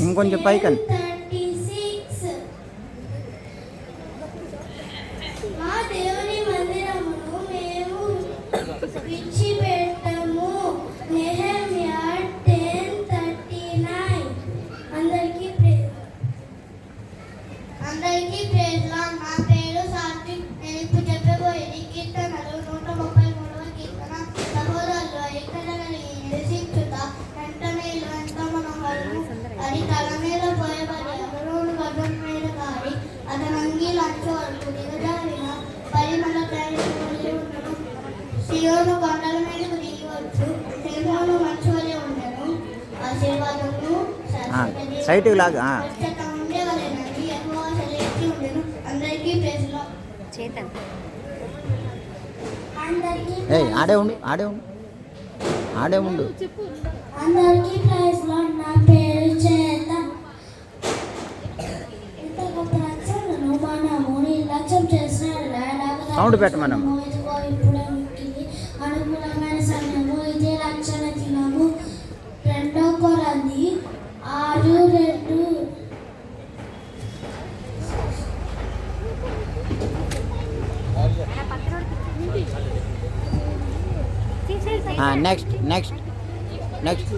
ఇంకొంచెం పైకన్ అందరికీ praise Lord. నా పేరు సాత్విక్. నేను ఇప్పుడు చెప్పబోయేది కీర్తనలు 133వ కీర్తన. సహోదరులు ఐక్యతను నిరసించుట వెంటనే ఎంత మనోహరము. అది తల మీద పోయబడి అహరోను గడ్డం మీద కారి అతని అంగీలు అంచు వరకు దిగజారిన పరిమళ తైలమువలె ఉండెను. సియోను కొండల మీదకు దిగివచ్చు. హెర్మోను మంచు వలె ఉండెను. ఆశీర్వాదము సైట్కి లాగా చేతన్ ఆడే ఉండు ఆడే ఉండు. అందరికీ ప్రైజ్ లార్డ్. నా పేరు చేతన్. ఇంత గొప్ప రక్షణను మనము నిర్లక్ష్యం చేసినట్లయితే సౌండ్ పెట్ట మనం ఇదిగో ఇప్పుడే మిక్కిలి అనుకూలమైన సమయము. ఇదే రక్షణ దినము. 2 కొరింథీ 6:2. నెక్స్ట్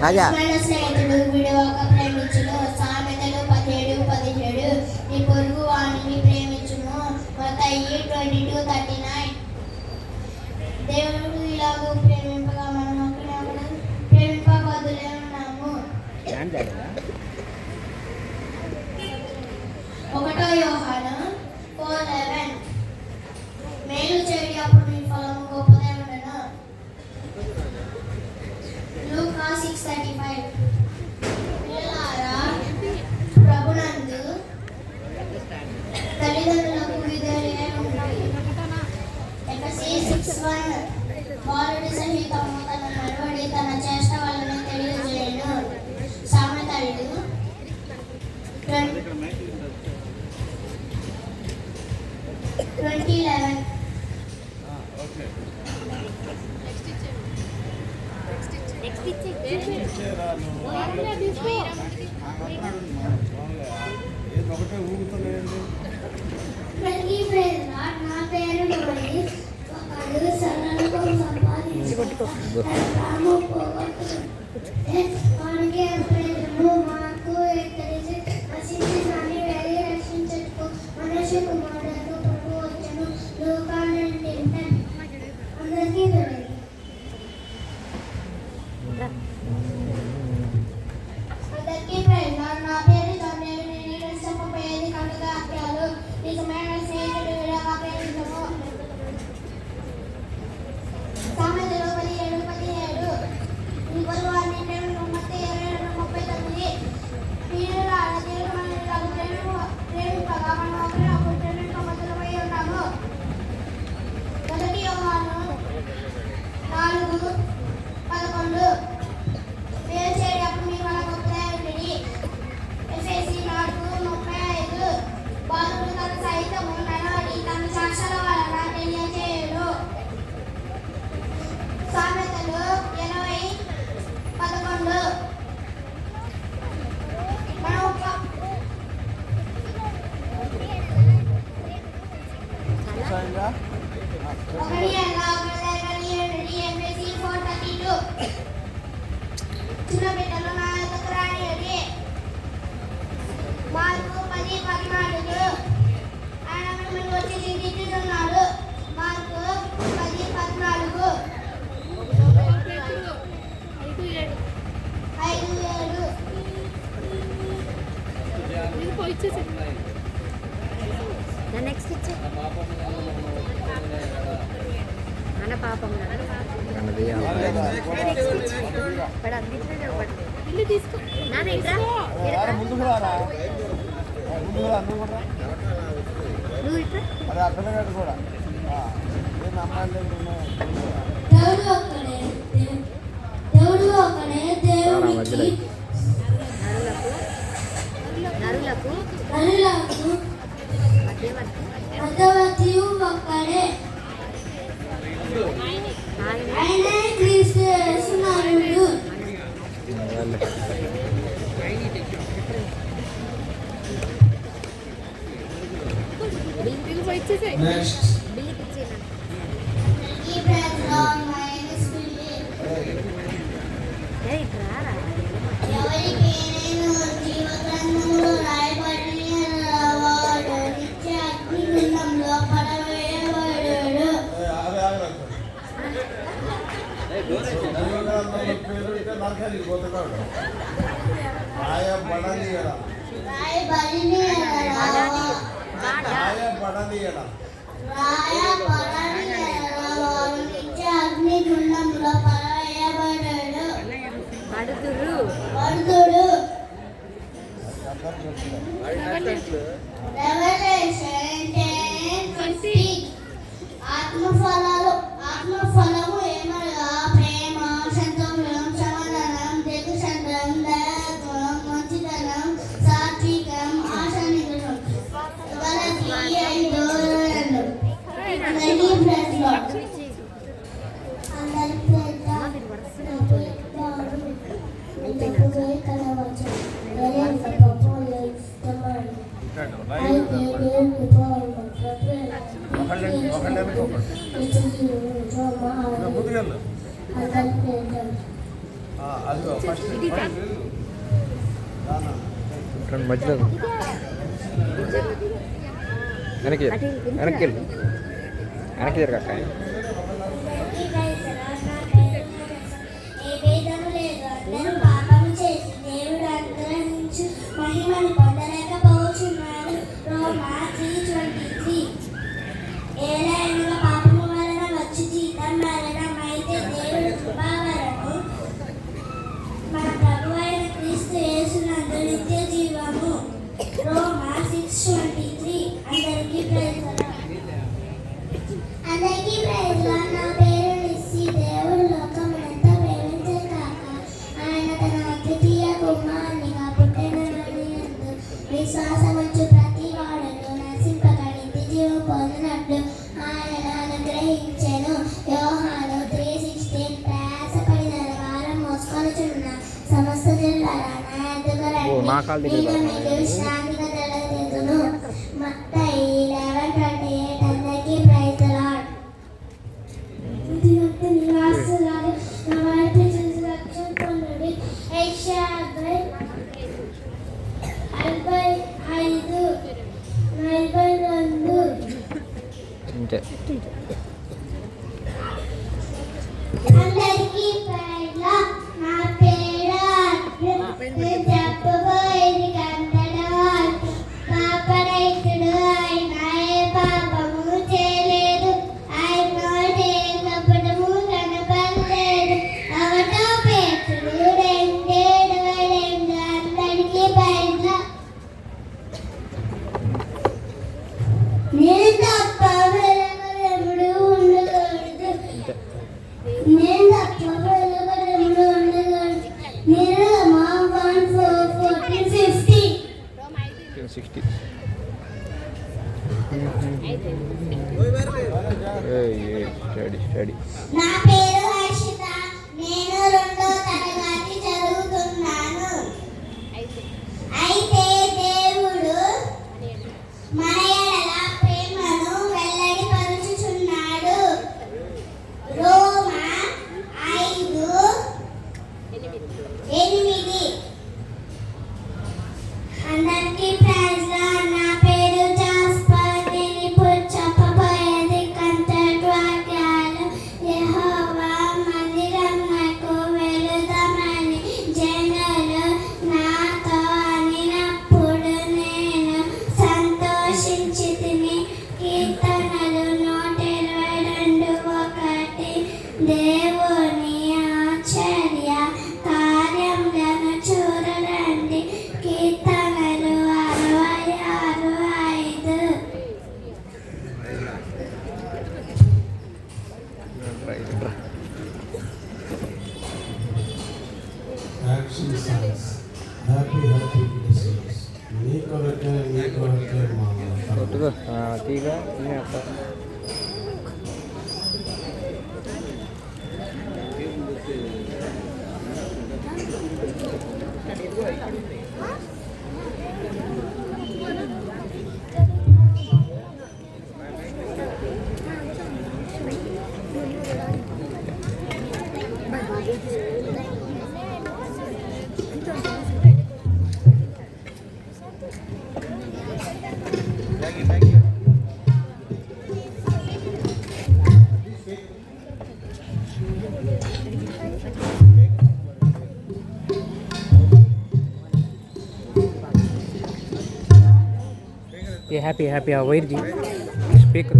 రాజా స్నేహితుడు విడువక ప్రేమించును. సామెతలు 17:17. నీ పొరుగు వాణిని ప్రేమించును. మత్తయి 22:39. దేవుడు ఇలాగూ ప్రేమింపగా మనం ప్రేమింపబద్దులే ఉన్నాము. 1 యోహాను 4:11. మేలు చేయడి అప్పుడు నీ ఫలము గొప్పదే ఉండెను. లూకా 6:35. పిల్లలారా ప్రభునందు తల్లిదండ్రులకు విధేయులై ఉండండి. ఎఫెసీయులు 6:1. బాలుడి సహితము తన నడవడి తన చేష్ట వలన తెలియజేయను. సామెతలు 20:11. నా పేరు నోయి. ఒకడు సరళకు సంపాదించి రాము పోగొట్టుకుంటే వానికి ప్రయోజనము. మాకు తెలిసి నశించి దాన్ని వెళ్ళి రక్షించుటకు మనిషి కుమారుడు ప్రభు వచ్చెను. లూకా 9:10. అందరికీ తెలియదు. అందరికీ ప్రైజ్ లార్డ్. నా పేరు జోన్నేలు. నేను చెప్పబోయేది కనుక అత్యాలు. నిజమైన స్నేహితుడు విడవ ప్రేమించము. సామెతలు 17:17. నీ పొరుగు వారిని ప్రేమించు. మత్తయి 22:39. ప్రియులారా దేవుడు మనల్ని ప్రేమింపగా మనం ఒకరినొకరు ప్రేమింపబద్దులమై ఉన్నాము. 1 యోహాను 4:11. మేలు చేయడి అప్పుడు మీ వల్ల గొప్పదై ఉండుడి. ఎఫెసీయులు 4:35. బాలుడు తన సహితము నడవడి తన సాక్షుల వలన తెలియజేయును. సామెతలు 20:11. చిన్న బిడ్డలు నా యొద్దకు రానియుడి. మార్కు 10:14. ఆయన మిమ్మల్ని వచ్చి దిద్దుతున్నాడు. మార్కు 10:14. 5:7. నెక్స్ట్ ఇచ్చే అన్న పాపం ఇల్లు తీసుకో నాన్న ఇట్రా నువ్వు ఇట్రా దేవుడు ఒకడే దేవుడికి నరులకు మధ్యవర్తియు ఒక్కడే, ఆయనే క్రీస్తు యేసు నరుడు. నెక్స్ట్ ఈ ప్రజలు మైనస్ బిల్లి ఎవరికి నేను జీవగ్రంథంలో రాయబడిన వాడు నిత్య అగ్నిగుండంలో పడవేయబడాడు. రాయబడిన వాడు నిత్య అగ్నిగుండంలో పడవేయబడాడు. పడుతురు పడుతుడు. రెవల్యూషన్ 10:50. ఆత్మఫలము ఏమనగా ప్రేమ, సంతోషం, సమాధానం, దీర్ఘశాంతం, దయాగుణం, మంచితనం, సాత్వికం, ఆశానిగ్రహం. గలతీ 5:2. అందరికీ ప్రైజ్ లార్డ్. అందరికీ ప్రైజ్ లార్డ్. మధ్యలో వెనక్కి వెనక్కి వెనక్కి జరగక్క ఏ భేదము లేదు, అందరూ పాపము చేసి దేవుడు అనుగ్రహించు మహిమను పొందలేకపోతున్నారు. రోమా 3:23. ఏలయనగా పాపము వలన వచ్చి జీతం మరణం, అయితే దేవుడు కృపావరము మన ప్రభు అయిన క్రీస్తు యేసునందు నిత్య జీవము. రోమా 6:23. అందరికీ ప్రైజ్ లార్డ్. అందరికీ ప్రైజ్ లార్డ్. నా పేరు నిస్సి. దేవుడు లోకమునంతా ప్రేమించే కాక ఆయన తన అద్వితీయ కుమారునిగా పుట్టినని యందు విశ్వాసముంచు ప్రతి వాడును నశింపక నిత్య జీవం పొందినట్లు ఆయన అనుగ్రహించెను. యోహాను 3:16. ప్రయాసపడిన భారం మోసుకొనుచున్న సమస్త జనులారా నా యొద్దకు రండి, నేను మీకు విశ్రాంతి కలుగజేయుదును. మత్తయి 11:28. అందరికీ ప్రైజ్ లార్డ్. బుద్ధిగల నివాసులారా నా వైపు చూసి రక్షణ పొందుడి. యెషయా 45:42. అంతే అందరికీ ప్రైజ్ లార్డ్. నా పేరు అర్జున్. నేను చెప్పబోయేది కందడవాడు. పాపరహితుడు ఆయన ఏ పాపము చేయలేదు. ఆయన నోటి ఏ కపటము కనపడలేదు. ఒకటో పేతురు 2:22. అందరికీ ప్రైజ్ లార్డ్. నేను తప్ప వెలుగుడు ఉండకూడదు. నేను తప్ప వెలుగుడు ఉండకూడదు. నిర్గమా 1:14-15. 60 స్టడీ నా పేరు హర్షిత. నేను 2వ తరగతి చదువుతున్నాను. అయితే దేవుడు మన ఎడల ప్రేమను వెల్లడిపరుచుచున్నాడు. రోమా 5:8. అందరికీ ప్రైజ్ లార్డ్. నా పేరు జాస్పర్. నేను ఇప్పుడు చెప్పబోయేది కంటెంట్ వాక్యాలు. యెహోవా మందిరమునకు వెళుదామని జనులు నాతో అనినప్పుడు నేను సంతోషించితిని. కీర్తనలు 122:1. దేవుని ఆశ్చర్య కార్యములను చూడరండి. కీర్తనలు 66:5. Action songs happy happy Christmas. నీ కొరకే మా తరపు పట్టుకో తీగా అక్క ये हैप्पी हैप्पी వైర్ जी speaker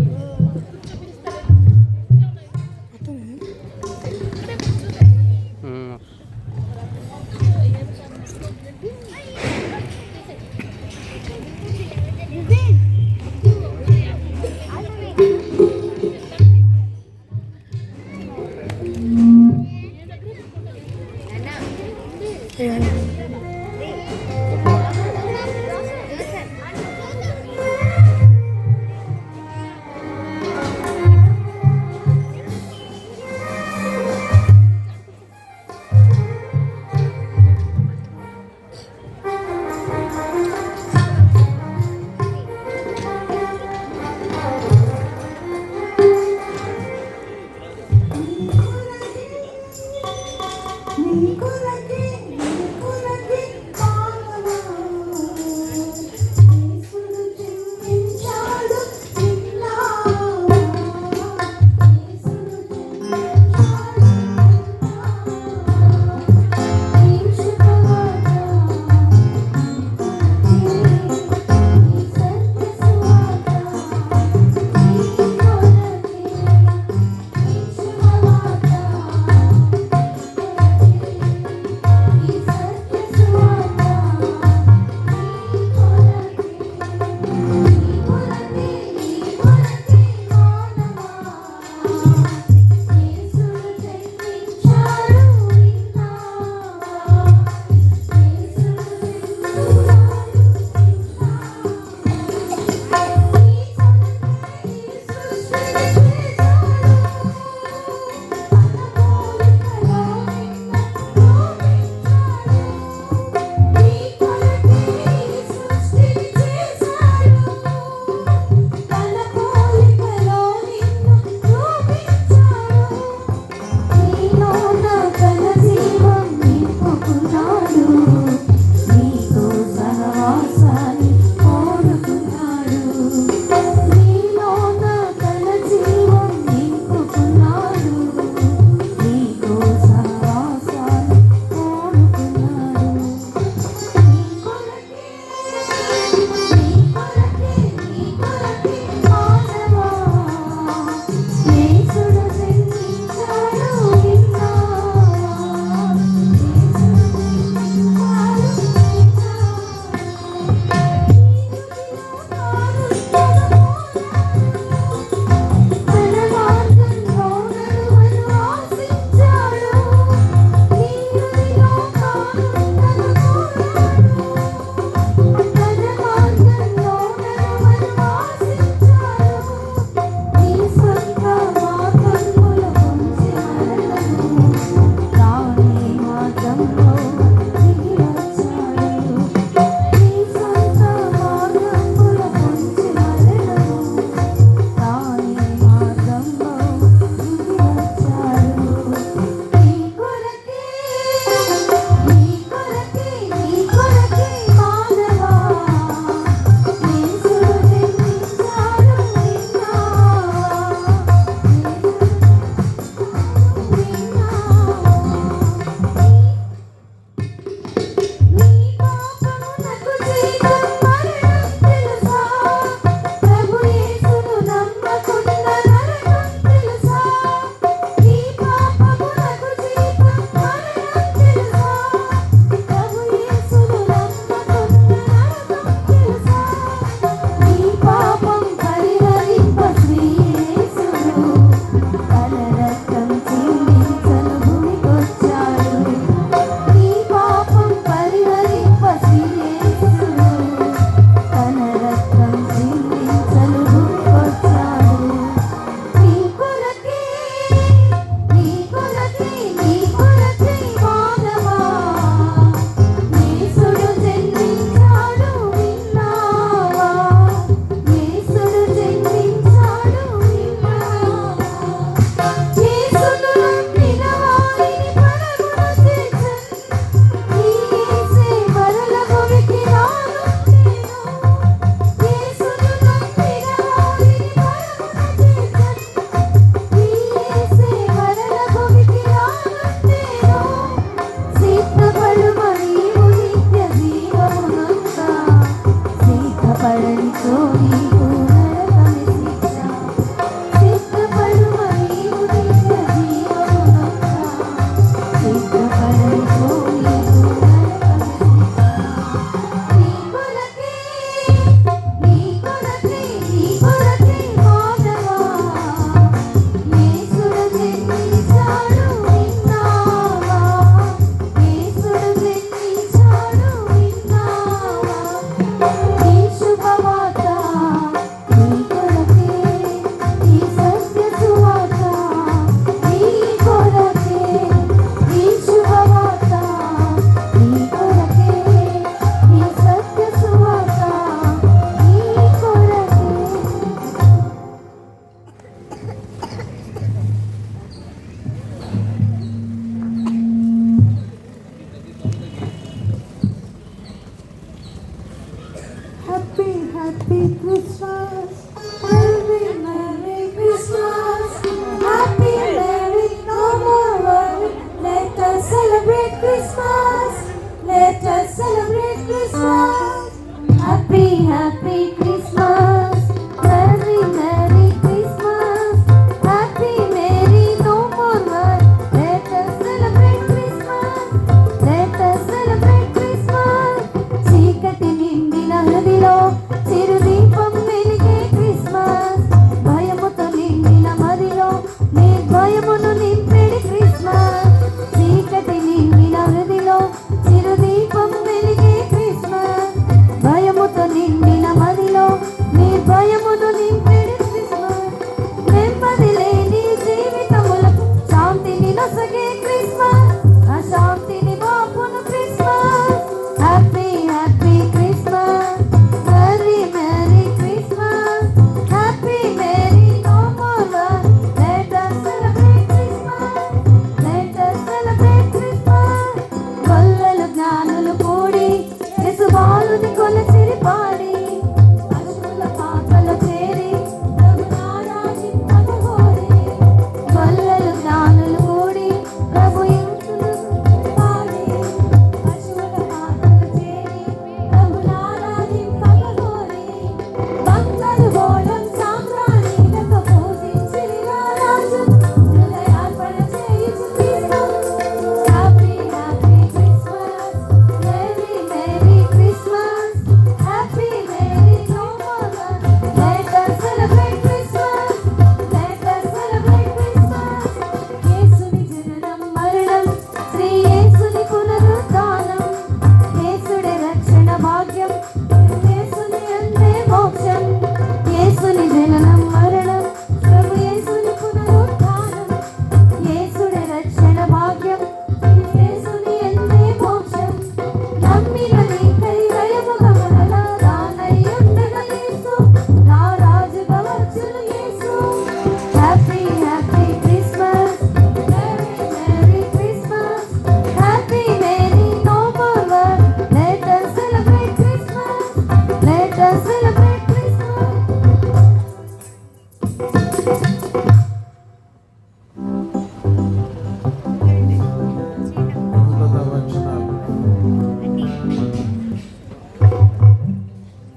Happy Christmas, Merry Christmas, Happy Merry, no more worry. Let us celebrate Christmas, let us celebrate Christmas. Happy Christmas, Merry Christmas, Happy Merry, no more worry. Let us celebrate Christmas, let us celebrate Christmas. చీకటి నిండిన హృదిలో చిరుదీపం వెలిగే Christmas, భయముతో నిండిన మదిలో నిర్భయమును నింపెడి Christmas. చీకటి నిండిన హృదిలో చిరుదీపం వెలిగే Christmas, భయముతో నిండిన మదిలో నిర్భయమును నింపెడి క్రిస్మస్. నెమ్మది లేని జీవితములకు శాంతిని నొసగే క్రిస్మస్, ఆ శాంతిని బాపును Christmas. Happy Christmas, Merry Christmas, Happy Merry no more worry. Let us celebrate Christmas, let us celebrate Christmas. కొల్లలు జ్ఞానులు కూడి యేసుబాలుని కొలచిరి పాడి, పశువుల పాకలో చేరి ప్రభునారాధింపగా కోరి. కొల్లలు జ్ఞానులు కూడి ప్రభు యేసును పాడి, పశువుల పాకలో చేరి ప్రభునారాధింపగా కోరి. బంగారు గోళం సామ్రాణిలతో పూజించిరి రారాజు, హృదయార్పణ చేయుచు క్రీస్తు. Happy Christmas, Merry Christmas, Happy Merry no more worry. Let us celebrate Christmas, let us celebrate Christmas. యేసుని జననం మరణం, శ్రీ యేసుని పునరుత్థానం, యేసుడే రక్షణ భాగ్యం, యేసుని అందే మోక్షం. యేసుని జననం మరణం, ప్రభు యేసుని పునరుత్థానం, యేసుడే రక్షణ భాగ్యం, యేసుని అందే మోక్షం. నమ్మిన నీకై దయముగా మరలా రానయ్యుండగా యేసు, నా రాజుగా వచ్చును Yesu. Happy Christmas, Merry Christmas, Happy Merry no more worry. Let us celebrate Christmas, let us celebrate Christmas. ఉన్నత వచనాలు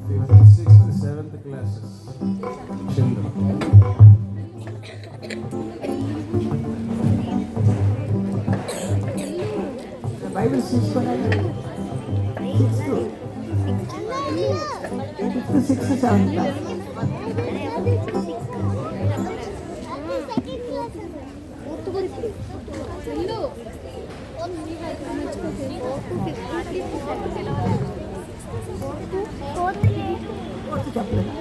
5th, 6th, 7th classes children. Bibles తీసుకోవాలి. 5th, 6th, 7th class. Fourth చెప్పలేదు,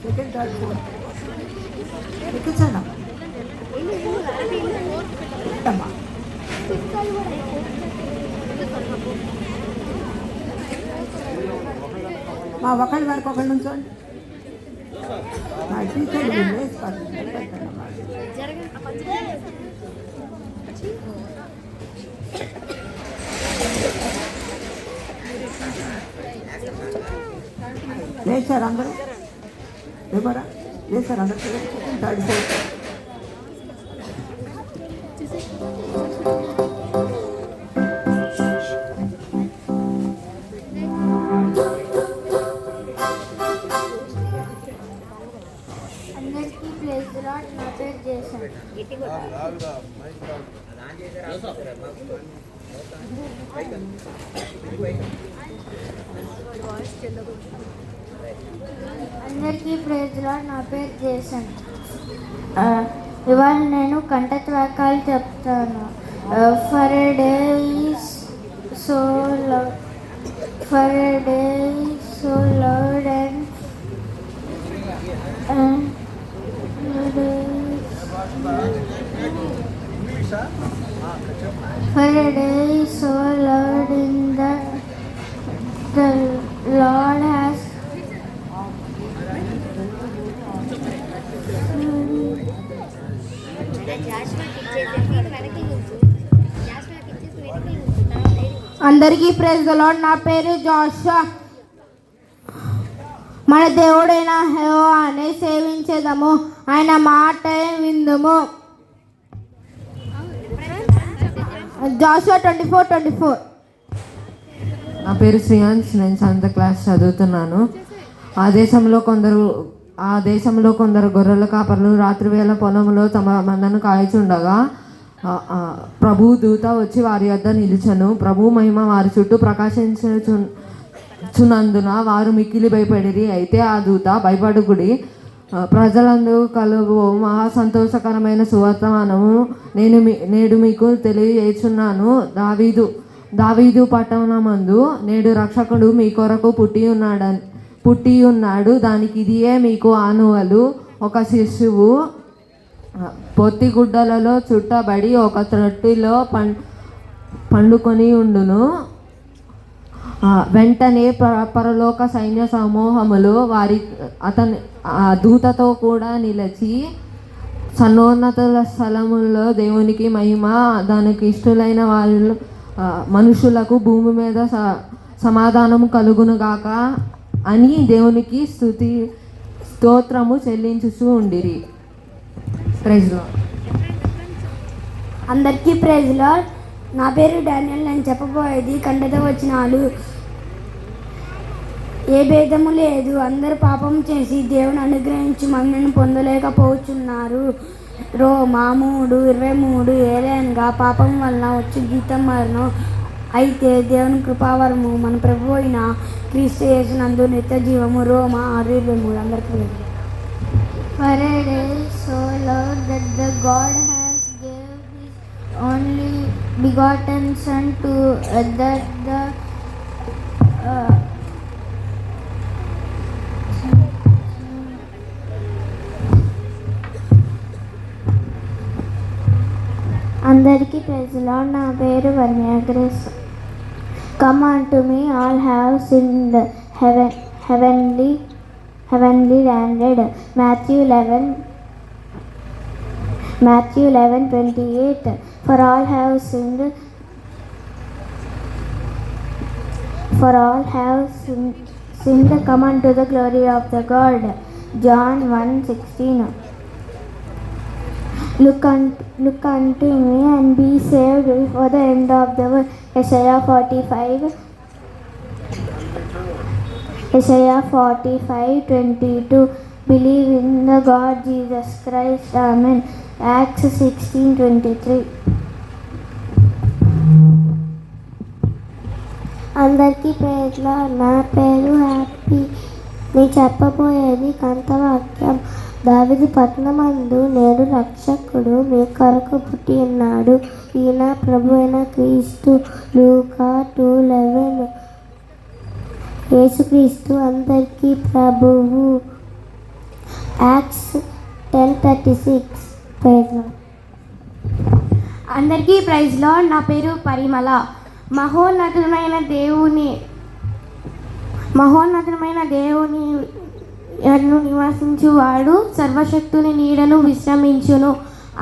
సెకండ్, థర్డ్, ఫోర్త్ ఎక్కించాను అమ్మా. మా ఒకళ్ళ వరకు ఒకళ్ళు నుంచోండి. మా టీచర్ వేసుకోండి. లేచారు అందరూ, ఎవరా లేచారు అందరూ, థర్డ్, ఫోర్త్. అందరికీ ప్రైజ్ లార్డ్. నా పేరు జేసన్. ఇవాళ నేను కంటత వాక్యాలు చెప్తాను. For a day is so love, for a day is so loved and for a day is so loved in the Lord has అందరికీ ప్రైజ్ ది లార్డ్. నా పేరు జోషువా. మన దేవుడైన యెహోవాని సేవించేదము, ఆయన మాటే విందుము. జాషువా 24:24. నా పేరు శ్రేయాన్స్. నేను 7th క్లాస్ చదువుతున్నాను. ఆ దేశంలో కొందరు గొర్రెల కాపరులు రాత్రివేళ పొలంలో తమ మందను కాయచుండగా ప్రభు దూత వచ్చి వారి వద్ద నిలిచెను. ప్రభు మహిమ వారి చుట్టూ ప్రకాశించునందున వారు మిక్కిలి భయపడిరి. అయితే ఆ దూత, భయపడుకుడి, ప్రజలందరూ కలుగు మహా సంతోషకరమైన సువర్తమానము నేడు మీకు తెలియజేస్తున్నాను. దావీదు పట్టణమందు నేడు రక్షకుడు మీ కొరకు పుట్టి ఉన్నాడు. దానికి ఇదియే మీకు ఆనువలు. ఒక శిశువు పొత్తిగుడ్డలలో చుట్టబడి ఒక త్రొట్టిలో పండుకొని ఉండును. వెంటనే పరలోక సైన్య సమూహములు ఆ దూతతో కూడా నిలిచి, సన్నోన్నతుల స్థలముల్లో దేవునికి మహిమ, దానికి ఇష్టలైన వాళ్ళు మనుషులకు భూమి మీద సమాధానము కలుగునుగాక అని దేవునికి స్తోత్రము చెల్లించుచూ ఉండిరి. Praise Lord. అందరికీ ప్రైజ్ లార్డ్. నా పేరు డానియల్. నేను చెప్పబోయేది కంటత వచనాలు. ఏ భేదము లేదు, అందరూ పాపం చేసి దేవుని అనుగ్రహించి మహిమను పొందలేకపోతున్నారు. రోమా 3:23. ఏలైనగా పాపం వలన వచ్చి జీతం మరణం, అయితే దేవుని కృపావరము మన ప్రభు అయిన క్రీస్తు యేసునందు నిత్య జీవము. రోమా 6:23. అందరికీ For a day so loved that the God has gave his only begotten Son to that the అందరికీ ప్రైజ్ లార్డ్. నా పేరు వర్ణ్య grace. Come unto me, all have sinned, heavenly landed. Matthew 11:28. For all have sinned, come unto the glory of the God. John 1:16. Look unto me and be saved before the end of the world. Isaiah 45:22. Believe in the God Jesus Christ. Amen. Acts 16:23. అందరికీ పేర్ల. నా పేరు happy. నేను చెప్పబోయేది కంఠవాక్యం. దావీదు పట్టణమందు నేడు రక్షకుడు మీ కొరకు పుట్టి ఉన్నాడు. ఈయన ప్రభు అయిన క్రీస్తు. లూకా 2:11. యేసుక్రీస్తు అందరికీ ప్రభువు. యాక్ట్స్ 10:36. Praise Lord. అందరికీ ప్రైజ్ లార్డ్. నా పేరు పరిమళ. మహోన్నతమైన దేవుని నివసించువాడు సర్వశక్తుని నీడను విశ్రమించును.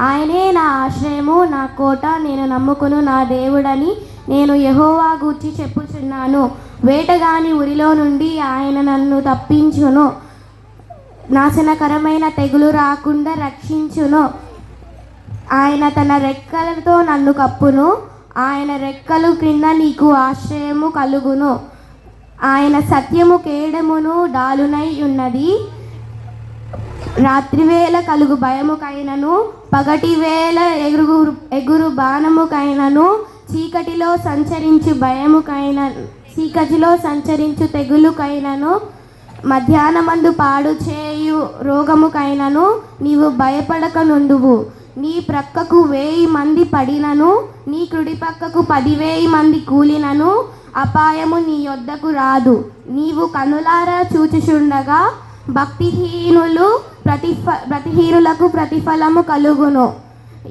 ఆయనే నా ఆశ్రయము, నా కోట, నేను నమ్ముకును నా దేవుడని నేను యెహోవా గూర్చి చెప్పుచున్నాను. వేటగాని ఉరిలో నుండి ఆయన నన్ను తప్పించును. నాశనకరమైన తెగులు రాకుండా రక్షించును. ఆయన తన రెక్కలతో నన్ను కప్పును. ఆయన రెక్కలు క్రింద నీకు ఆశ్రయము కలుగును. ఆయన సత్యము కేడమును డాలునై ఉన్నది. రాత్రివేళ కలుగు భయముకైనను పగటివేళ ఎగురు బాణముకైనను చీకటిలో సంచరించు తెగులుకైనను మధ్యాహ్నమందు పాడు చేయు రోగముకైనను నీవు భయపడక నుండువు. నీ ప్రక్కకు 1000 మంది పడినను నీ కుడి పక్కకు 10,000 మంది కూలినను అపాయము నీ యొద్దకు రాదు. నీవు కనులారా చూచుచుండగా భక్తిహీనులకు ప్రతిఫలము కలుగును.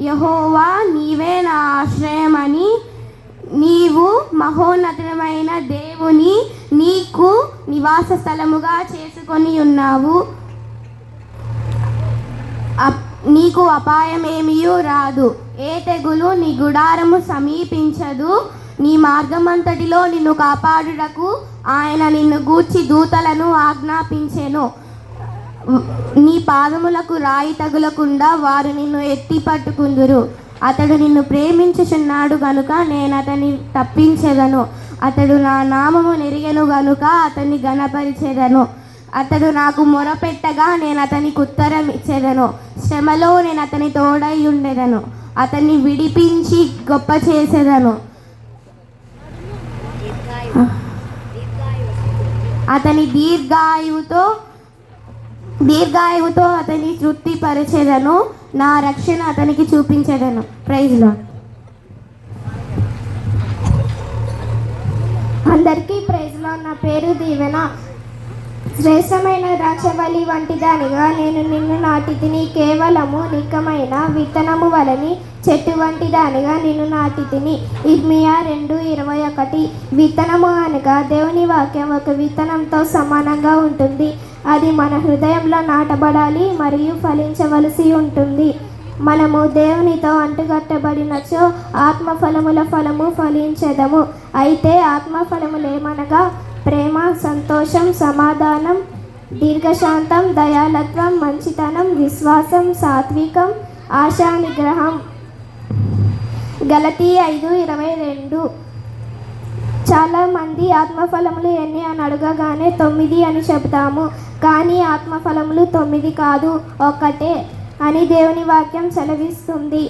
యెహోవా నీవే నా ఆశ్రయమని నీవు మహోన్నతమైన దేవుని నీకు నివాస స్థలముగా చేసుకొని ఉన్నావు. నీకు అపాయమేమియూ రాదు, ఏ తెగులు నీ గుడారము సమీపించదు. నీ మార్గమంతటిలో నిన్ను కాపాడుటకు ఆయన నిన్ను గూర్చి దూతలను ఆజ్ఞాపించెను. నీ పాదములకు రాయి తగులకుండా వారు నిన్ను ఎత్తి పట్టుకుందురు. అతడు నిన్ను ప్రేమించుచున్నాడు గనుక నేను అతన్ని తప్పించెదను. అతడు నా నామము నెరిగెను గనుక అతన్ని ఘనపరిచెదను. అతడు నాకు మొరపెట్టగా నేను అతనికి ఉత్తరం ఇచ్చెదను. శ్రమలో నేను అతని తోడై ఉండెదను. అతన్ని విడిపించి గొప్ప చేసేదను. అతని దీర్ఘాయువుతో అతని తృప్తిపరిచెదను. నా రక్షణ అతనికి చూపించెదను. Praise Lord. అందరికీ ప్రైజ్ లార్డ్. నా పేరు దీవెన. శ్రేష్టమైన ద్రాక్షవల్లి వంటి దానిగా నేను నిన్ను నాటితిని. కేవలము నిక్కమైన విత్తనము వలని చెట్టు వంటి దానిగా నిన్ను నాటితిని. ఇర్మియా 2:21. విత్తనము అనగా దేవుని వాక్యం ఒక విత్తనంతో సమానంగా ఉంటుంది. అది మన హృదయంలో నాటబడాలి మరియు ఫలించవలసి ఉంటుంది. మనము దేవునితో అంటుకట్టబడినచో ఆత్మఫలముల ఫలము ఫలించెదము. అయితే ఆత్మఫలములేమనగా ప్రేమ, సంతోషం, సమాధానం, దీర్ఘశాంతం, దయాలత్వం, మంచితనం, విశ్వాసం, సాత్వికం, ఆశా నిగ్రహం. గలతీ 5:22. చాలామంది ఆత్మఫలములు ఎన్ని అని అడగగానే 9 అని చెబుతాము. కానీ ఆత్మఫలములు 9 కాదు, 1 అని దేవుని వాక్యం సెలవిస్తుంది.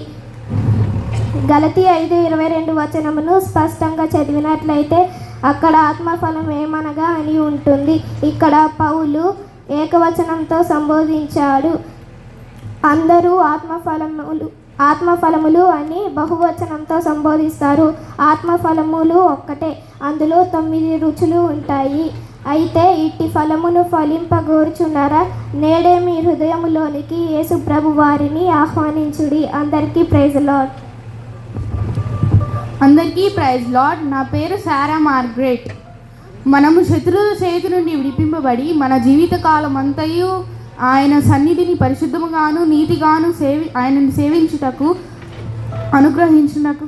గలతీ 5:22 స్పష్టంగా చదివినట్లయితే అక్కడ ఆత్మఫలం ఏమనగా అని ఉంటుంది. ఇక్కడ పౌలు ఏకవచనంతో సంబోధించాడు. అందరూ ఆత్మఫలములు అని బహువచనంతో సంబోధిస్తారు. ఆత్మఫలములు ఒక్కటే, అందులో 9 రుచులు ఉంటాయి. అయితే ఇట్టి ఫలమును ఫలింపగోరుచున్నారా? నేడే మీ హృదయములోనికి యేసు ప్రభు వారిని ఆహ్వానించుడి. అందరికీ ప్రైజ్ లార్డ్. అందరికీ ప్రైజ్ లార్డ్. నా పేరు సారా మార్గ్రెట్. మనము శత్రువుల చేతి నుండి విడిపింపబడి మన జీవితకాలం అంతయు ఆయన సన్నిధిని పరిశుద్ధముగాను నీతిగాను ఆయనను సేవించుటకు అనుగ్రహించుటకు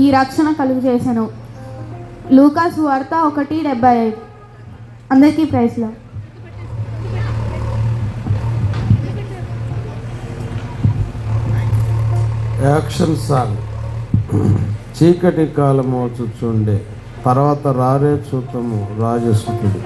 ఈ రక్షణ కలుగు చేశాను. లూకా సువార్త 1:75. అందరికీ ప్రైజ్ లార్డ్. Action song. చీకటి కాలము చుచుండే తర్వాత రారే చూతము రాజసుతుడు.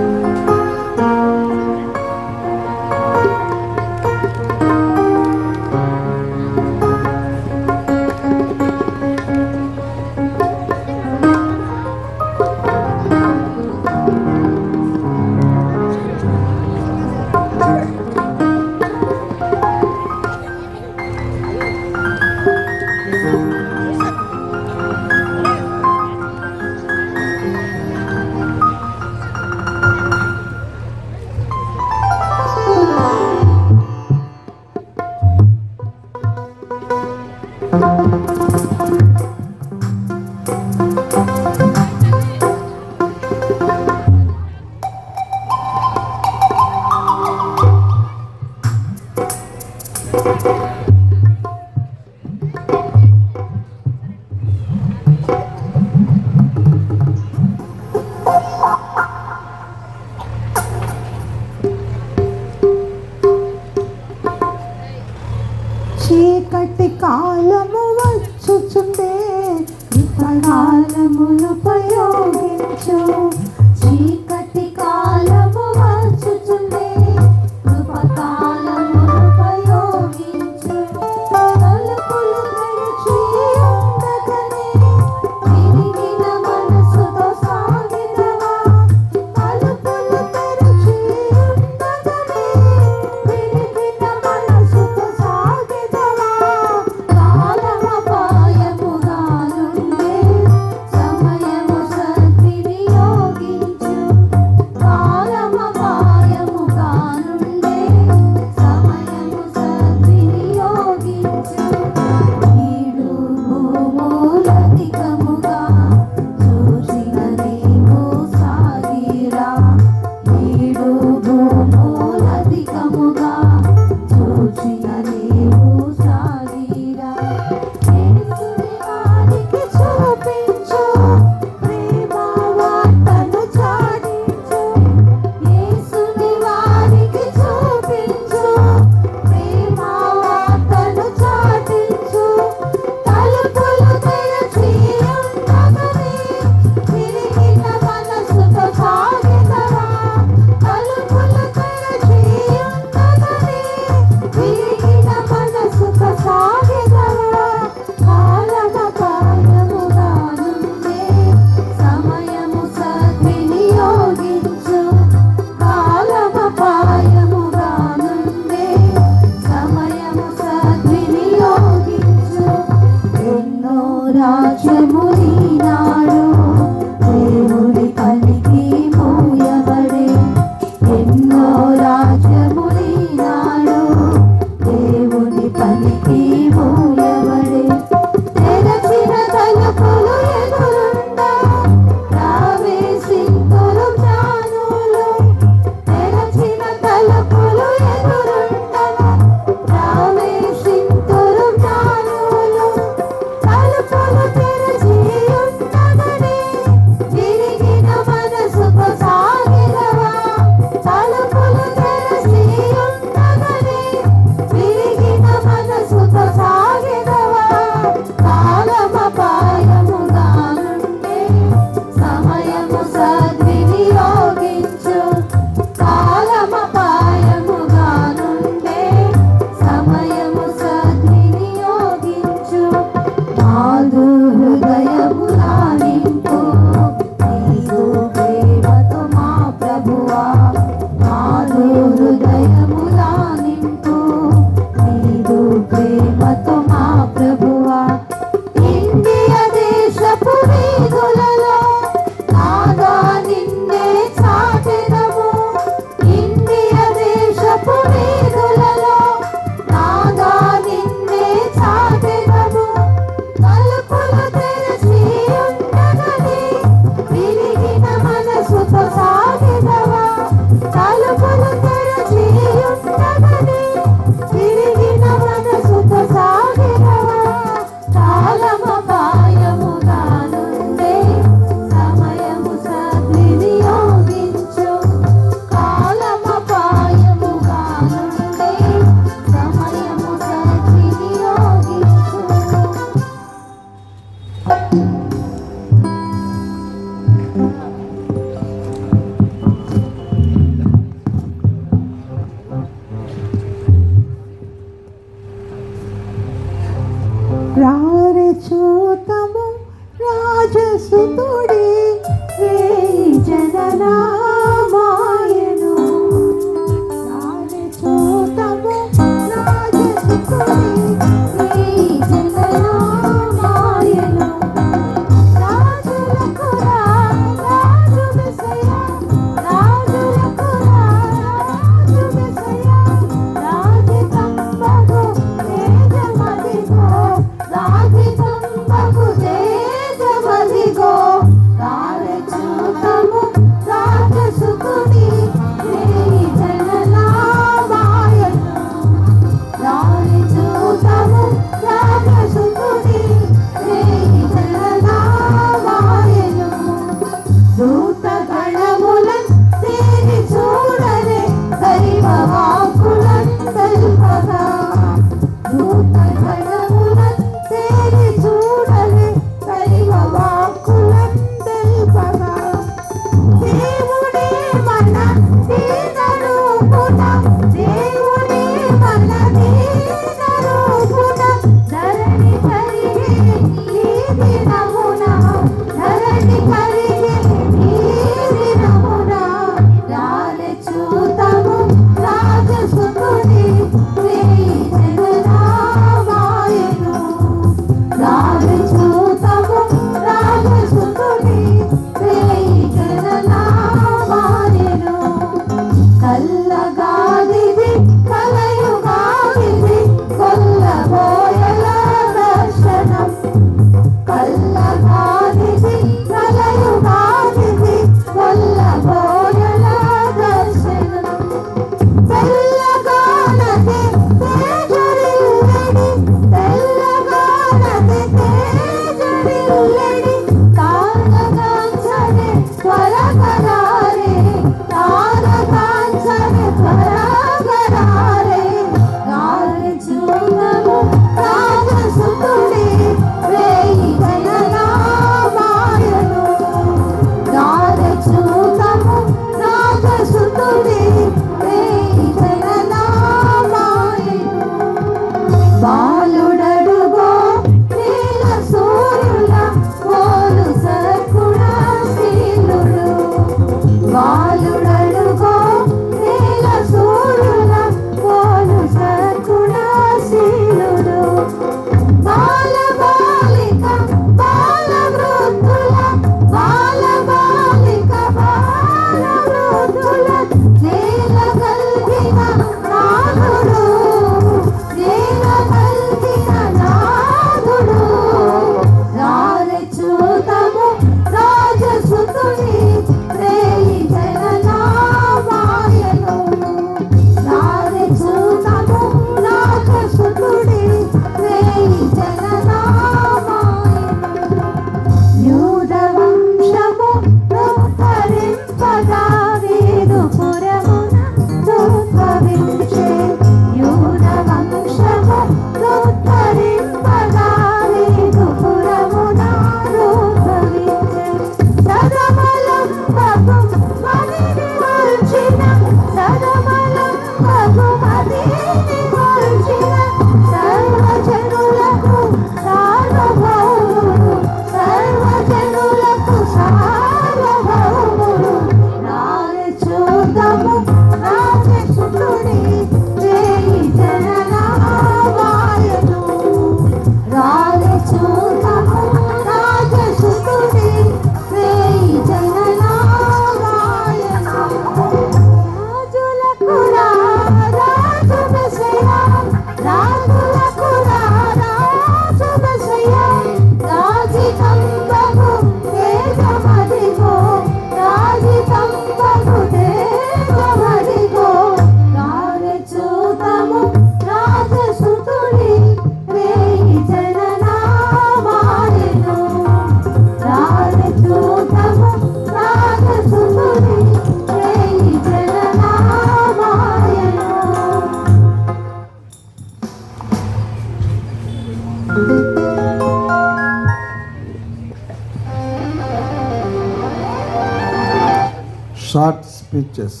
Short speeches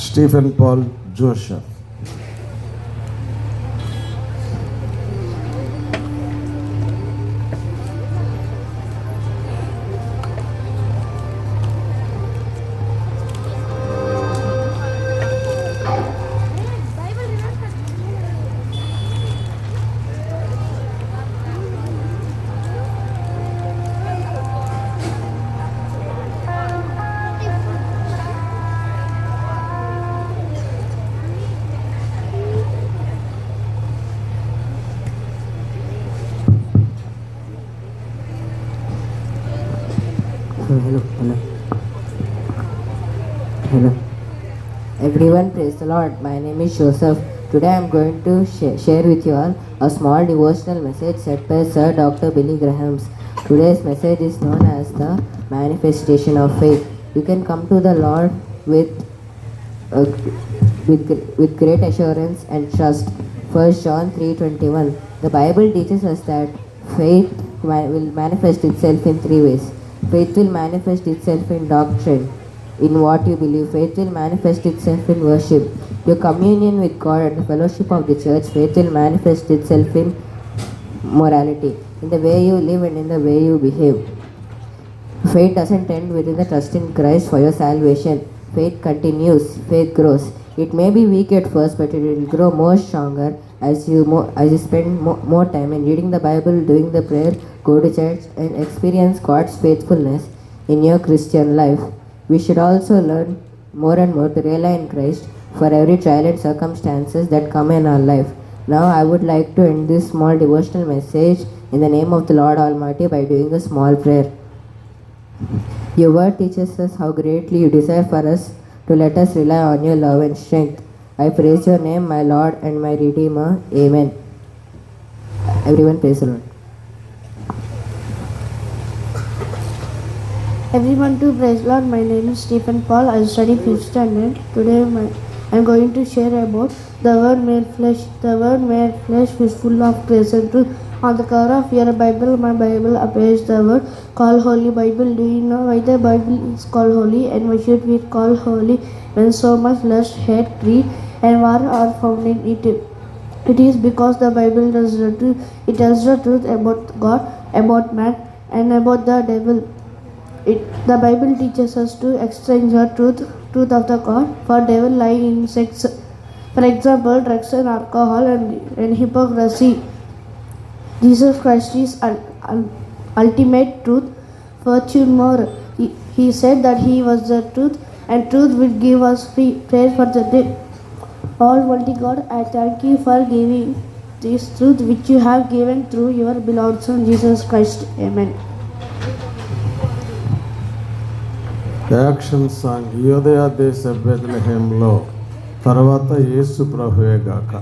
Stephen Paul Joseph. Hello. Everyone, praise the Lord. My name is Joseph. Today I am going to share with you all a small devotional message set by Sir Dr. Billy Graham. Today's message is known as the manifestation of faith. You can come to the Lord with great assurance and trust. 1 John 3:21. The Bible teaches us that faith will manifest itself in three ways. Faith will manifest itself in doctrine, in what you believe. Faith will manifest itself in worship, your communion with God and the fellowship of the church. Faith will manifest itself in morality, in the way you live and in the way you behave. Faith doesn't end within the trust in Christ for your salvation. Faith continues, faith grows. It may be weak at first, but it will grow more stronger as you spend more time in reading the Bible, doing the prayer, go to church, and experience God's faithfulness in your Christian life. We should also learn more and more to rely on Christ for every trial and circumstances that come in our life. Now I would like to end this small devotional message in the name of the Lord Almighty by doing a small prayer. Your word teaches us how greatly you desire for us to let us rely on your love and strength. I praise your name, my Lord and my Redeemer. Amen. Everyone praise the Lord. Everyone to praise Lord. My name is Stephen Paul. I study 5th standard. Today I am going to share about the Word made flesh. The Word made flesh is full of grace and truth. On the cover of your Bible, my Bible, appears the word called Holy Bible. Do you know why the Bible is called holy and why should we call holy when so much lust, hate, greed and war are found in it? It is because the Bible tells the truth. It tells the truth about God, about man and about the devil. The Bible teaches us to exchange the truth of the God for devil lie in sex. For example, drugs and alcohol and hypocrisy. Jesus Christ is ultimate truth, virtue more. He said that he was the truth and truth will give us free prayer for the day. Almighty God, I thank you for giving this truth which you have given through your beloved Son Jesus Christ. Amen. Action song యోదయ దేశ బెత్లెహేంలో తర్వాత యేసు ప్రభువే గాక.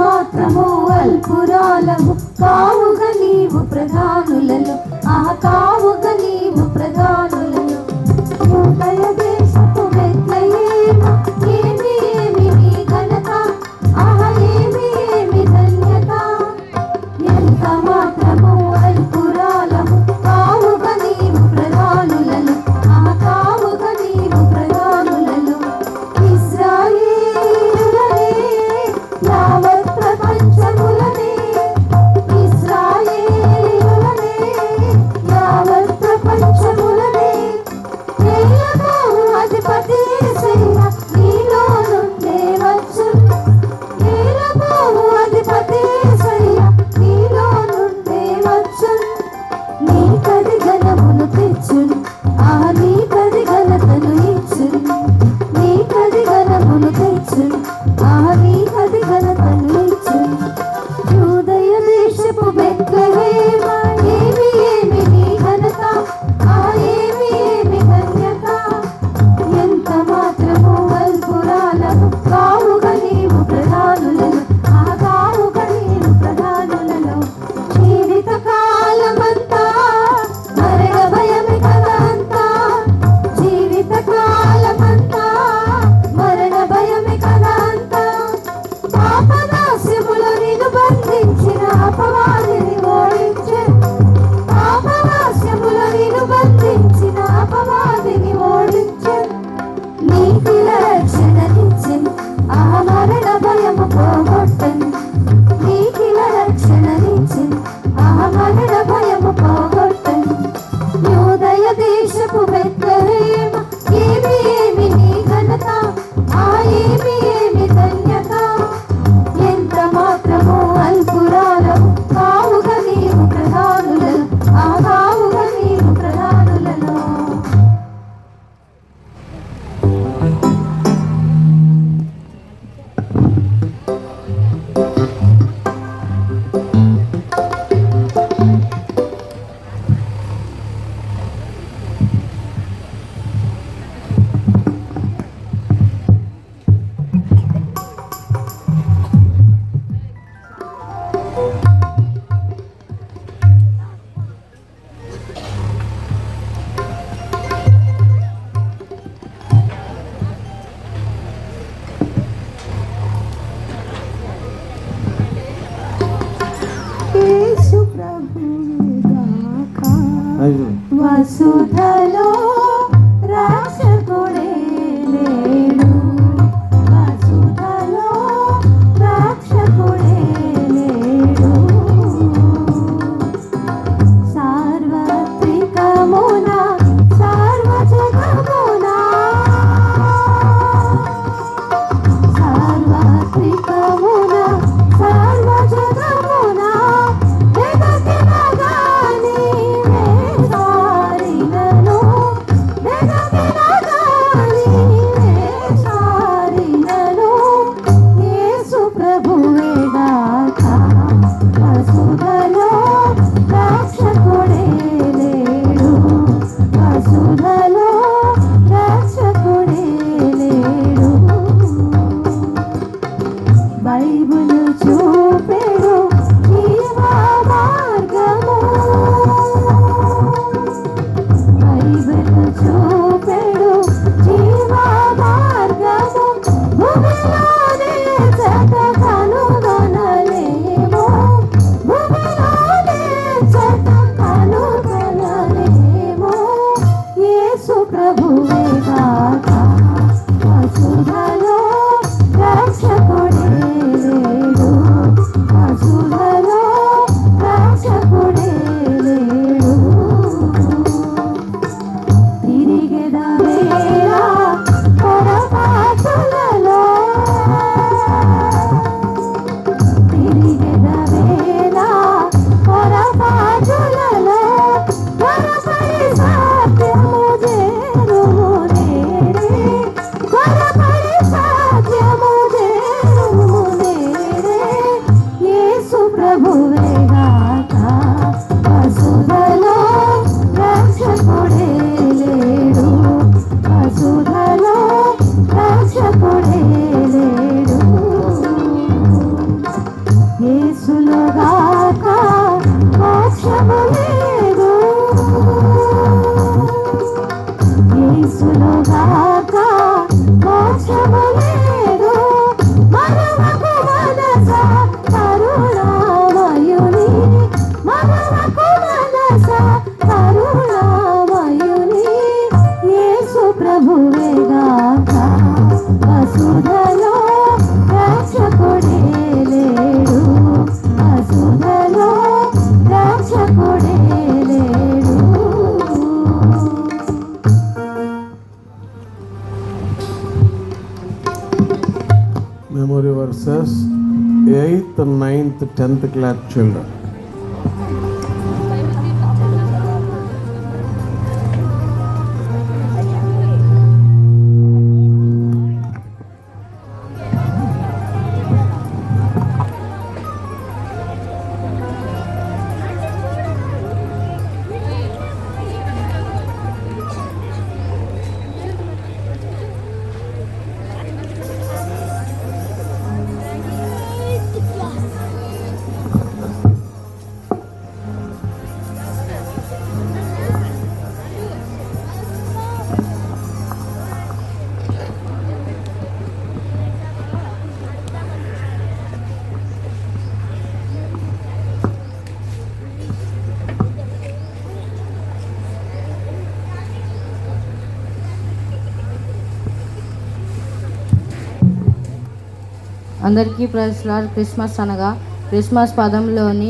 మాత్రము అల్పురాలము కావుగా నీవు ప్రధానులలో కావుగా నీవు ప్రధానులలో యూదయ దేశపు బెత్లెహేమ ఏమి ఏమి నీ ఘనత ఏమి ఏమి ధన్యత ఎంత మాత్రము అల్పురాలము కావుగా నీవు ప్రధానులలో కావుగా నీవు కలుగునుగాక మోక్షము లేదు మరువకు మనస కరుణామయుని మరువకు మనస కరుణామయుని యేసు ప్రభువేగాక వసుధలో రక్షకుడే లేడు వసుధలో రక్షకుడే లేడు. Memory verses 8th, 9th, 10th class children. అందరికీ ప్రైజ్ లార్డ్. క్రిస్మస్ అనగా క్రిస్మస్ పదంలోని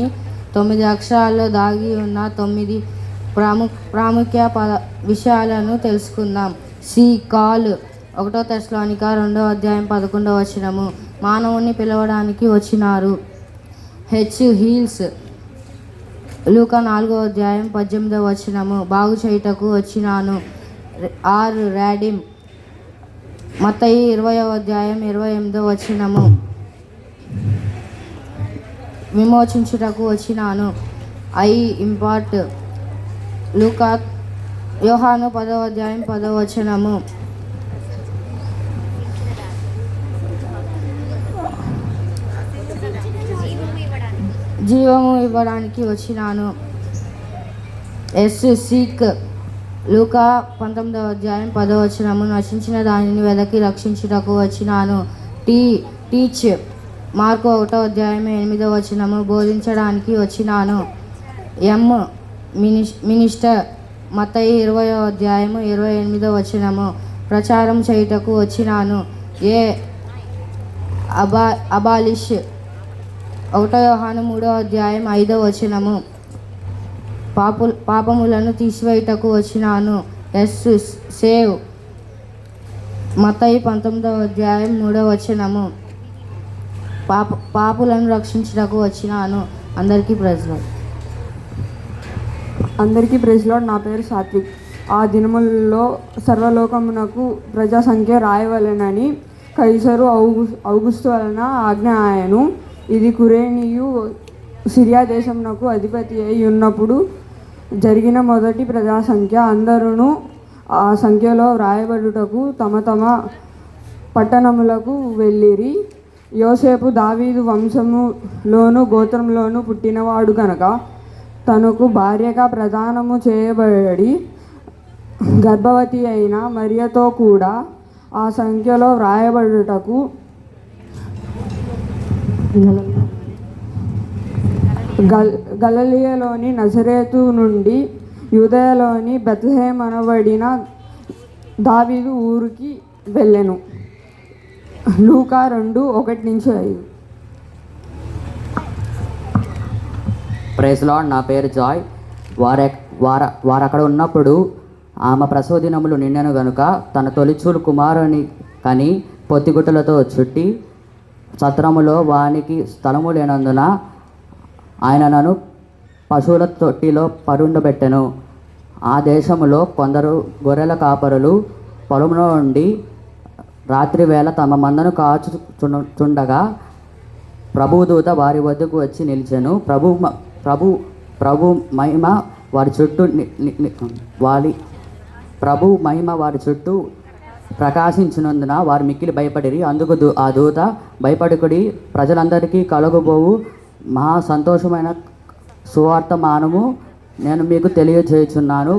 9 అక్షరాల్లో దాగి ఉన్న 9 ప్రాముఖ్య విషయాలను తెలుసుకుందాం. సి కాల్ 1 తెస్సలోనిక 2వ అధ్యాయం 11వ వచనము, మానవుని పిలవడానికి వచ్చినారు. హెచ్ హీల్స్ లూకా 4వ అధ్యాయం 18వ వచనము, బాగు చేయుటకు వచ్చినాను. ఆర్ రాడిమ్ మత్తయి 20వ అధ్యాయం 28వ వచనము, విమోచించుటకు వచ్చినాను. ఐ ఇంపార్ట్ లూకా యోహాను 10వ అధ్యాయం 10వ వచనము, జీవము ఇవ్వడానికి వచ్చినాను. ఎస్ సీక్ లూకా 19వ అధ్యాయం 10వ వచనము, నశించిన దానిని వెదకి రక్షించుటకు వచ్చినాను. టీచ్ మార్కు 1వ అధ్యాయం 8వ వచనము, బోధించడానికి వచ్చినాను. ఎం మినిస్టర్ మత్తయి 20వ అధ్యాయం 28వ వచనము, ప్రచారం చేయుటకు వచ్చినాను. ఏ అబాలిష్ 1 యోహాను 3వ అధ్యాయం 5వ వచనము, పాపములను తీసివేయుటకు వచ్చినాను. ఎస్ సేవ్ మత్తయి 19వ అధ్యాయం 3వ వచనము, పాపులను రక్షించుటకు వచ్చినాను. అందరికీ ప్రైజ్ లార్డ్. అందరికీ ప్రైజ్ లార్డ్. నా పేరు సాత్విక్. ఆ దినములలో సర్వలోకమునకు ప్రజా సంఖ్య రాయవలెనని కైసరు ఔగుస్తు వలన ఆజ్ఞ ఆయను. ఇది కురేనియు సిరియా దేశమునకు అధిపతి అయి ఉన్నప్పుడు జరిగిన మొదటి ప్రజా సంఖ్య. అందరూ ఆ సంఖ్యలో వ్రాయబడుటకు తమ తమ పట్టణములకు వెళ్ళిరి. యోసేపు దావీదు వంశములోను గోత్రంలోను పుట్టినవాడు కనుక తనకు భార్యగా ప్రదానము చేయబడి గర్భవతి అయిన మరియతో కూడా ఆ సంఖ్యలో వ్రాయబడుటకు గలిలయలోని నజరేతు నుండి యూదయలోని బెత్లెహేము అనబడిన దావీదు ఊరికి వెళ్ళెను. లూకా 2:1-5. Praise Lord. నా పేరు జాయ్. వారక్కడ ఉన్నప్పుడు ఆమె ప్రసవ దినములు నిండెను గనుక తన తొలిచూలు కుమారుని కని పొత్తిగుట్టలతో చుట్టి సత్రములో వానికి స్థలము లేనందున ఆయనను పశువుల తొట్టిలో పరుండబెట్టెను. ఆ దేశములో కొందరు గొర్రెల కాపరులు పొలంలో నుండి రాత్రి వేళ తమ మందను కాచుచుండగా ప్రభుదూత వారి వద్దకు వచ్చి నిలిచెను. ప్రభు మహిమ వారి చుట్టూ ప్రకాశించినందున వారు మిక్కిలి భయపడిరి. అందుకు ఆ దూత, భయపడుకుడి, ప్రజలందరికీ కలుగబోవు మహా సంతోషమైన సువార్తమానము నేను మీకు తెలియజేయుచున్నాను.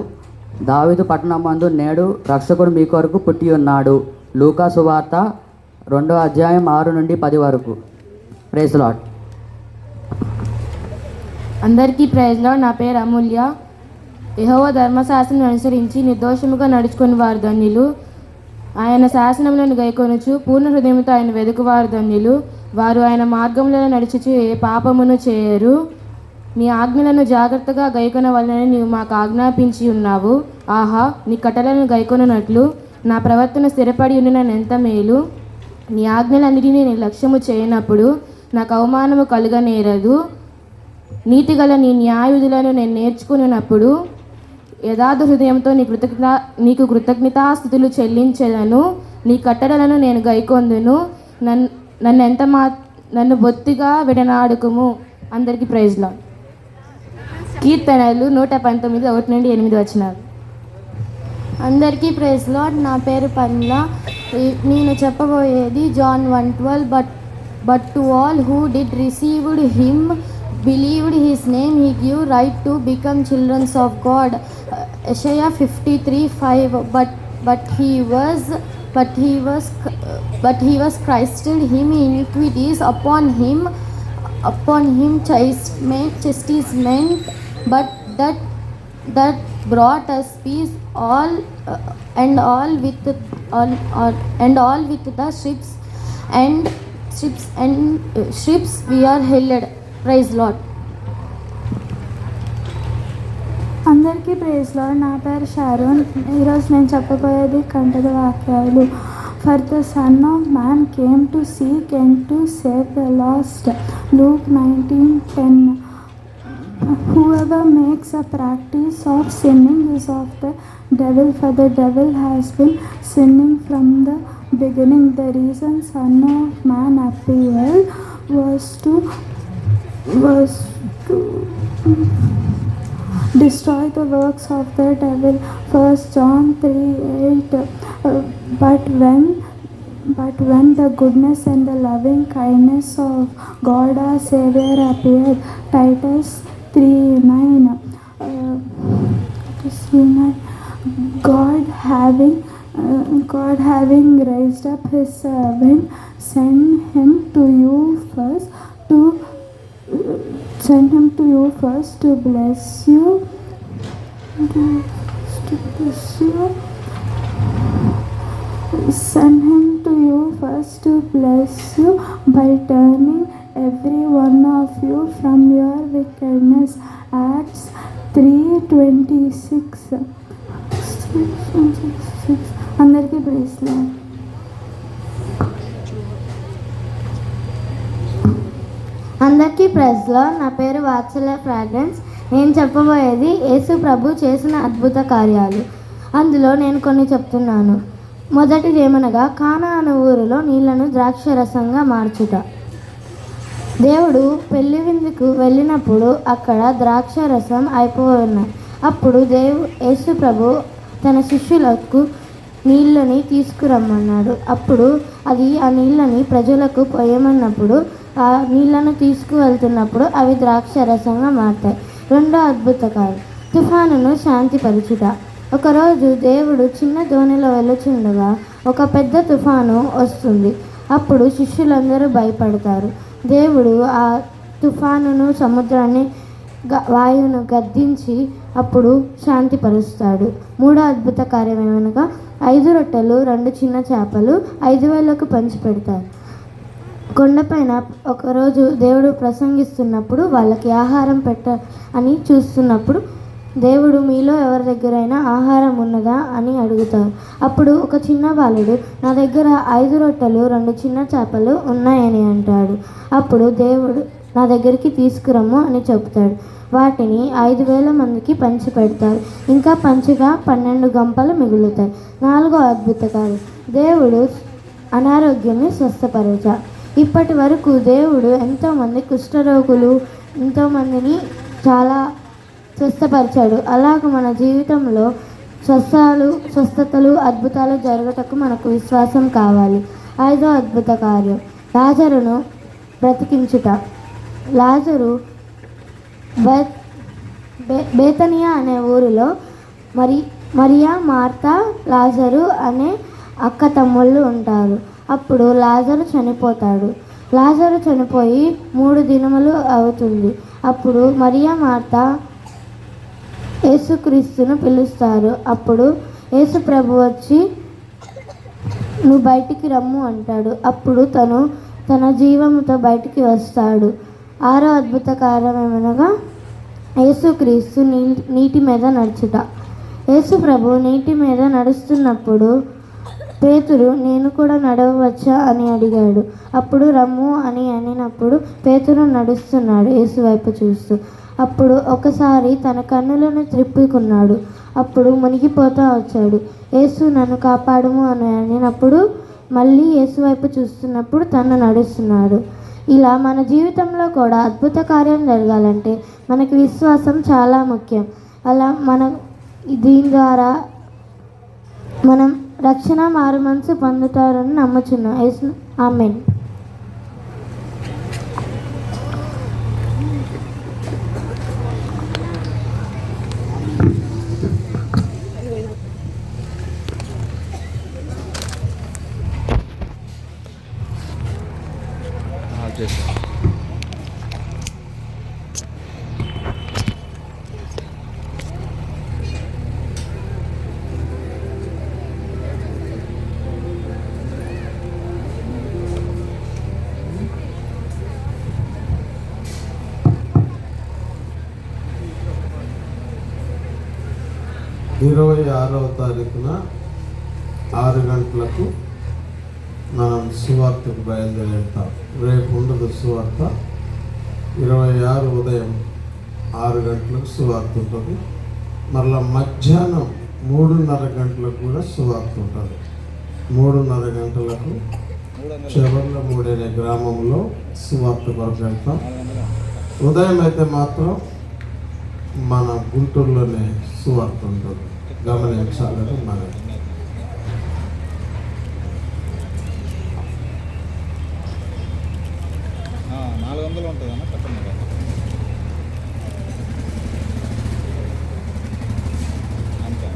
దావీదు పట్టణమందు నేడు రక్షకుడు మీ కొరకు పుట్టి ఉన్నాడు. లూకా సువార్త 2వ అధ్యాయం 6 నుండి 10 వరకు. Praise Lord. అందరికీ ప్రైజ్ లార్డ్. నా పేరు అమూల్య. యెహోవా ధర్మశాస్త్రం అనుసరించి నిర్దోషముగా నడుచుకుని వారు ధన్యులు. ఆయన శాసనములను గైకొనుచు పూర్ణ హృదయంతో ఆయన వెదుకువారు ధన్యులు. వారు ఆయన మార్గంలో నడుచుచు ఏ పాపమును చేయరు. నీ ఆజ్ఞలను జాగ్రత్తగా గైకొనవలనని నీవు మాకు ఆజ్ఞాపించి ఉన్నావు. ఆహా, నీ కట్టలను గైకొనున్నట్లు నా ప్రవర్తన స్థిరపడి ఉన్న ఎంత మేలు. నీ ఆజ్ఞలన్నిటినీ నేను లక్ష్యము చేయనప్పుడు నాకు అవమానము కలుగనేరదు. నీతిగల నీ న్యాయవిధులను నేను నేర్చుకున్నప్పుడు యథార్థ హృదయంతో నీకు కృతజ్ఞతాస్థుతులు చెల్లించేదను. నీ కట్టడలను నేను గైకొందును. నన్ను బొత్తిగా విడనాడుకుము. అందరికీ ప్రైజ్ లార్డ్. కీర్తనలు 119 1 నుండి 8 వచనాలు. అందరికీ ప్రైజ్ లార్డ్. నా పేరు పన్ల. నేను చెప్పబోయేది John 1:12. But to all who did received him believed his name he gave right to become children of God. Isaiah 53:5. But he was Christed him iniquities upon him chastisement, but that brought us peace, and all with the strips we are healed. Praise Lord. అందరికీ praise Lord. నా పేరు Sharon. ఈరోజు నేను చెప్పబోయేది కంటద వాక్యాలు. For the son of man came to seek and to save the lost. Luke 19:10. Whoever makes a practice of sinning is of the devil, for the devil has been sinning from the beginning. The reason Son of Man appeared was to destroy the works of the devil. 1 John 3:8. But when the goodness and the loving kindness of God our Savior appeared. Titus 3:9. God having raised up his servant sent him to you first to bless you. Send him to you first to bless you by turning every one of you from your wickedness. Acts 3:26. అందరికీ praise Lord. అందరికీ praise Lord. నా పేరు వాత్సల్య fragrance. నేను చెప్పబోయేది యేసు ప్రభు చేసిన అద్భుత కార్యాలు. అందులో నేను కొన్ని చెప్తున్నాను. మొదటిది ఏమనగా కానా అనే ఊరిలో నీళ్లను ద్రాక్షరసంగా మార్చుట. దేవుడు పెళ్లి విందుకు వెళ్ళినప్పుడు అక్కడ ద్రాక్షరసం అయిపోయి. అప్పుడు యేసు ప్రభు తన శిష్యులకు నీళ్ళని తీసుకురమ్మన్నాడు. అప్పుడు ఆ నీళ్ళని ప్రజలకు పోయమన్నప్పుడు ఆ నీళ్లను తీసుకువెళ్తున్నప్పుడు అవి ద్రాక్షరసంగా మారుతాయి. రెండో అద్భుత కార్యం తుఫానును శాంతిపరచుట. ఒకరోజు దేవుడు చిన్న దోణిలో వెళుచుండగా ఒక పెద్ద తుఫాను వస్తుంది. అప్పుడు శిష్యులందరూ భయపడతారు. దేవుడు ఆ తుఫానును, సముద్రాన్ని, వాయువును గద్దించి అప్పుడు శాంతిపరుస్తాడు. మూడో అద్భుత కార్యం ఏమనగా 5 రొట్టెలు 2 చిన్న చేపలు 5,000కు పంచిపెడతారు. కొండపైన ఒకరోజు దేవుడు ప్రసంగిస్తున్నప్పుడు వాళ్ళకి ఆహారం అని చూస్తున్నప్పుడు దేవుడు మీలో ఎవరి దగ్గరైనా ఆహారం ఉన్నదా అని అడుగుతారు. అప్పుడు ఒక చిన్న బాలుడు నా దగ్గర 5 రొట్టెలు 2 చిన్న చేపలు ఉన్నాయని అంటాడు. అప్పుడు దేవుడు నా దగ్గరికి తీసుకురమ్ము అని చెప్తాడు. వాటిని 5,000 మందికి పంచి పెడతారు. ఇంకా పంచిగా 12 గంపలు మిగులుతాయి. నాలుగో అద్భుత కార్యం దేవుడు అనారోగ్యాన్ని స్వస్థపరచాడు. ఇప్పటి వరకు దేవుడు ఎంతోమంది కుష్ఠరోగులు, ఎంతోమందిని చాలా స్వస్థపరిచాడు. అలాగ మన జీవితంలో స్వస్థతలు, అద్భుతాలు జరగటకు మనకు విశ్వాసం కావాలి. 5వ అద్భుత కార్యం లాజరును బ్రతికించుట. లాజరు బేతనియా అనే ఊరిలో మరియా, మార్తా, లాజరు అనే అక్క తమ్ముళ్ళు ఉంటారు. అప్పుడు లాజరు చనిపోతాడు. లాజరు చనిపోయి 3 దినములు అవుతుంది. అప్పుడు మరియా, మార్తా యేసుక్రీస్తును పిలుస్తారు. అప్పుడు యేసు ప్రభు వచ్చి నువ్వు బయటికి రమ్ము అంటాడు. అప్పుడు తను తన జీవముతో బయటికి వస్తాడు. 6వ అద్భుత కార్యం ఏమనగా యేసుక్రీస్తు నీటి మీద నడుచుట. యేసు ప్రభు నీటి మీద నడుస్తున్నప్పుడు పేతురు నేను కూడా నడవవచ్చా అని అడిగాడు. అప్పుడు రమ్ము అని అనినప్పుడు పేతురు నడుస్తున్నాడు యేసు వైపు చూస్తూ. అప్పుడు ఒకసారి తన కన్నులను త్రిప్పుకున్నాడు. అప్పుడు మునిగిపోతూ వచ్చాడు. యేసు నన్ను కాపాడుము అని అనినప్పుడు మళ్ళీ యేసు వైపు చూస్తున్నప్పుడు తను నడుస్తున్నాడు. ఇలా మన జీవితంలో కూడా అద్భుత కార్యం జరగాలంటే మనకి విశ్వాసం చాలా ముఖ్యం. అలా దీని ద్వారా మనం రక్షణ మారు మనసు పొందుతారని నమ్ముచున్నాం. ఆమేన్. ఇరవై 26వ తారీఖున 6 గంటలకు మనం సువార్తకు బయలుదేరుతాం. రేపు ఉండదు సువార్త. 26 ఉదయం 6 గంటలకు సువార్త ఉంటుంది. మరలా మధ్యాహ్నం 3:30 గంటలకు కూడా సువార్త ఉంటుంది. 3:30 గంటలకు చివర్ల మూడనే గ్రామంలో సువార్త కొరకు వెళ్తాం. ఉదయం అయితే మాత్రం మన గుంటూరులోనే సువార్త ఉంటుంది. గమనించాలని మనం ఉంటుందన్న పక్కన అంతే.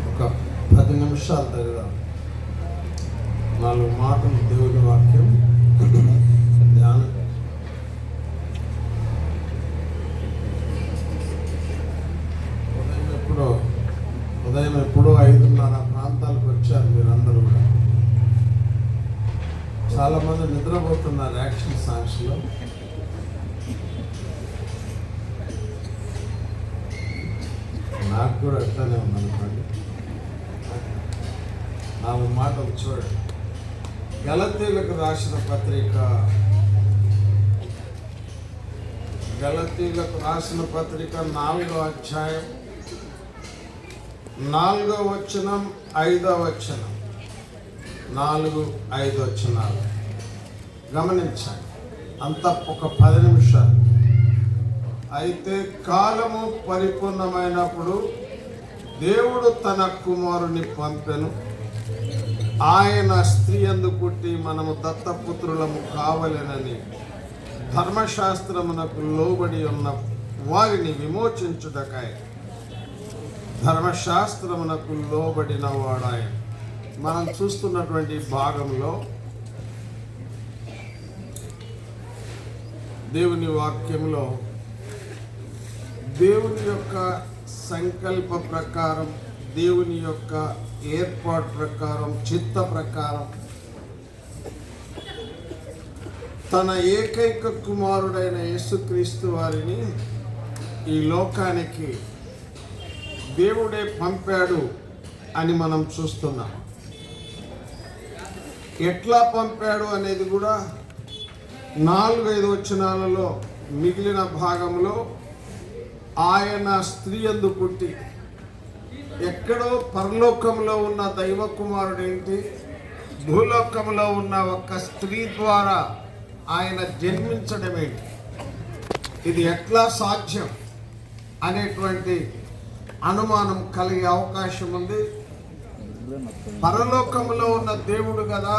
ఒక 10 నిమిషాలు దగ్గర 4 మాటలు దేవుని వాక్యం ధ్యానం. ఉదయం ఎప్పుడో 5:30 ప్రాంతాలకు వచ్చారు మీరందరూ కూడా. చాలామంది నిద్రపోతున్నారు యాక్షన్ సాంగ్స్లో. నాకు కూడా అట్లానే ఉందనుకోండి. 4 మాటలు చూడండి. గలతీయులకు రాసిన పత్రిక 4వ అధ్యాయం 4వ వచనం 5వ వచనం 4-5 వచనాలు గమనించండి. అంతా ఒక 10 నిమిషాలు. అయితే కాలము పరిపూర్ణమైనప్పుడు దేవుడు తన కుమారుని పంపెను. ఆయన స్త్రీ యందు పుట్టి మనము దత్తపుత్రులము కావలెనని ధర్మశాస్త్రమునకు లోబడి ఉన్న వారిని విమోచించుటకై ధర్మశాస్త్రమునకు లోబడిన వాడాయ. మనం చూస్తున్నటువంటి భాగంలో దేవుని వాక్యంలో దేవుని యొక్క సంకల్ప ప్రకారం, దేవుని యొక్క ఏర్పాటు ప్రకారం, చిత్త ప్రకారం తన ఏకైక కుమారుడైన యేసుక్రీస్తు వారిని ఈ లోకానికి దేవుడే పంపాడు అని మనం చూస్తున్నాం. ఎట్లా పంపాడు అనేది కూడా 4-5 వచనాలలో మిగిలిన భాగంలో ఆయన స్త్రీ యందు పుట్టి, ఎక్కడో పరలోకంలో ఉన్న దైవ కుమారుడు ఏంటి, భూలోకంలో ఉన్న ఒక స్త్రీ ద్వారా ఆయన జన్మించడం ఏంటి, ఇది ఎట్లా సాధ్యం అనేటువంటి అనుమానం కలిగే అవకాశం ఉంది. పరలోకంలో ఉన్న దేవుడు కదా,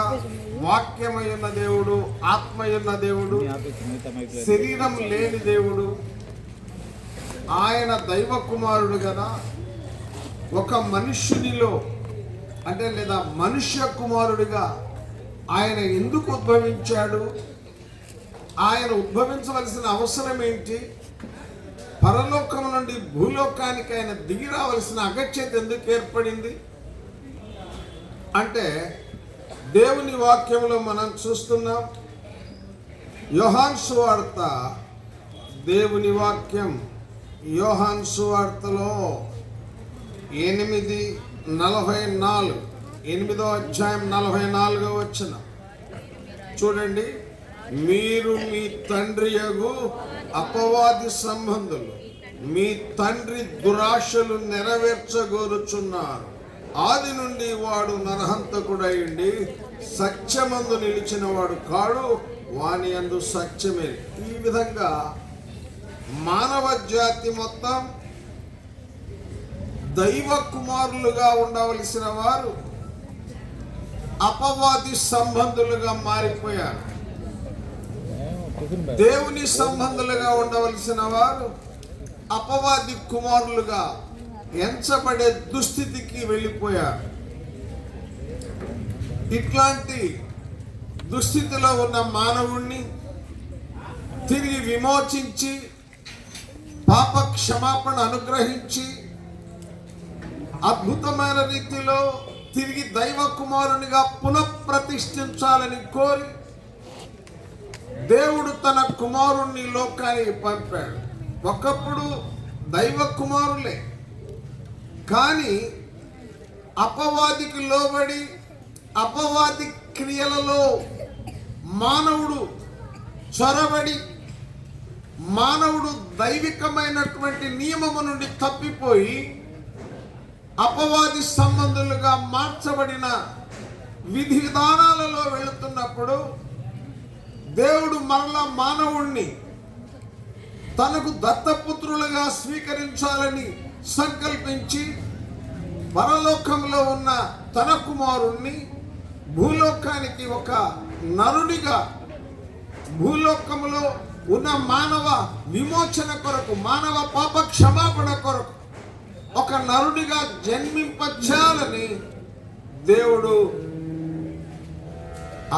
వాక్యమయున్న దేవుడు, ఆత్మయున్న దేవుడు, శరీరం లేని దేవుడు. ఆయన దైవ కుమారుడు కదా. ఒక మనుష్యునిలో అంటే లేదా మనుష్య కుమారుడిగా ఆయన ఎందుకు ఉద్భవించాడు? ఆయన ఉద్భవించవలసిన అవసరం ఏంటి? పరలోకం నుండి భూలోకానికి ఆయన దిగి రావలసిన అగత్యత ఎందుకు ఏర్పడింది అంటే, దేవుని వాక్యంలో మనం చూస్తున్నాం. యోహాను సువార్త, దేవుని వాక్యం యోహాను సువార్తలో 8:44, 8వ అధ్యాయం 44వ వచనం చూడండి. మీరు మీ తండ్రి యగు అపవాది సంబంధులు, మీ తండ్రి దురాశలు నెరవేర్చగోరుచున్నారు. ఆది నుండి వాడు నరహంతకుడైండి సత్యమందు నిలిచిన వాడు కాడు, వాని యందు సత్యమే. ఈ విధంగా మానవ జాతి మొత్తం దైవ కుమారులుగా ఉండవలసిన వారు అపవాది సంబంధులుగా మారిపోయారు. దేవుని సంబంధులుగా ఉండవలసిన వారు అపవాది కుమారులుగా ఎంచబడే దుస్థితికి వెళ్ళిపోయారు. ఇట్లాంటి దుస్థితిలో ఉన్న మానవుణ్ణి తిరిగి విమోచించి పాప క్షమాపణ అనుగ్రహించి అద్భుతమైన రీతిలో తిరిగి దైవ కుమారునిగా పునఃప్రతిష్ఠించాలని కోరి దేవుడు తన కుమారుణ్ణి లోకానికి పంపాడు. ఒకప్పుడు దైవ కుమారులే, కానీ అపవాదికి లోబడి అపవాది క్రియలలో మానవుడు చొరబడి మానవుడు దైవికమైనటువంటి నియమము నుండి తప్పిపోయి అపవాది సంబంధులుగా మార్చబడిన విధి విధానాలలో వెళుతున్నప్పుడు దేవుడు మరలా మానవుణ్ణి తనకు దత్తపుత్రులుగా స్వీకరించాలని సంకల్పించి పరలోకంలో ఉన్న తన కుమారుణ్ణి భూలోకానికి ఒక నరునిగా, భూలోకంలో ఉన్న మానవ విమోచన కొరకు, మానవ పాప క్షమాపణ కొరకు ఒక నరునిగా జన్మింపచేయాలని దేవుడు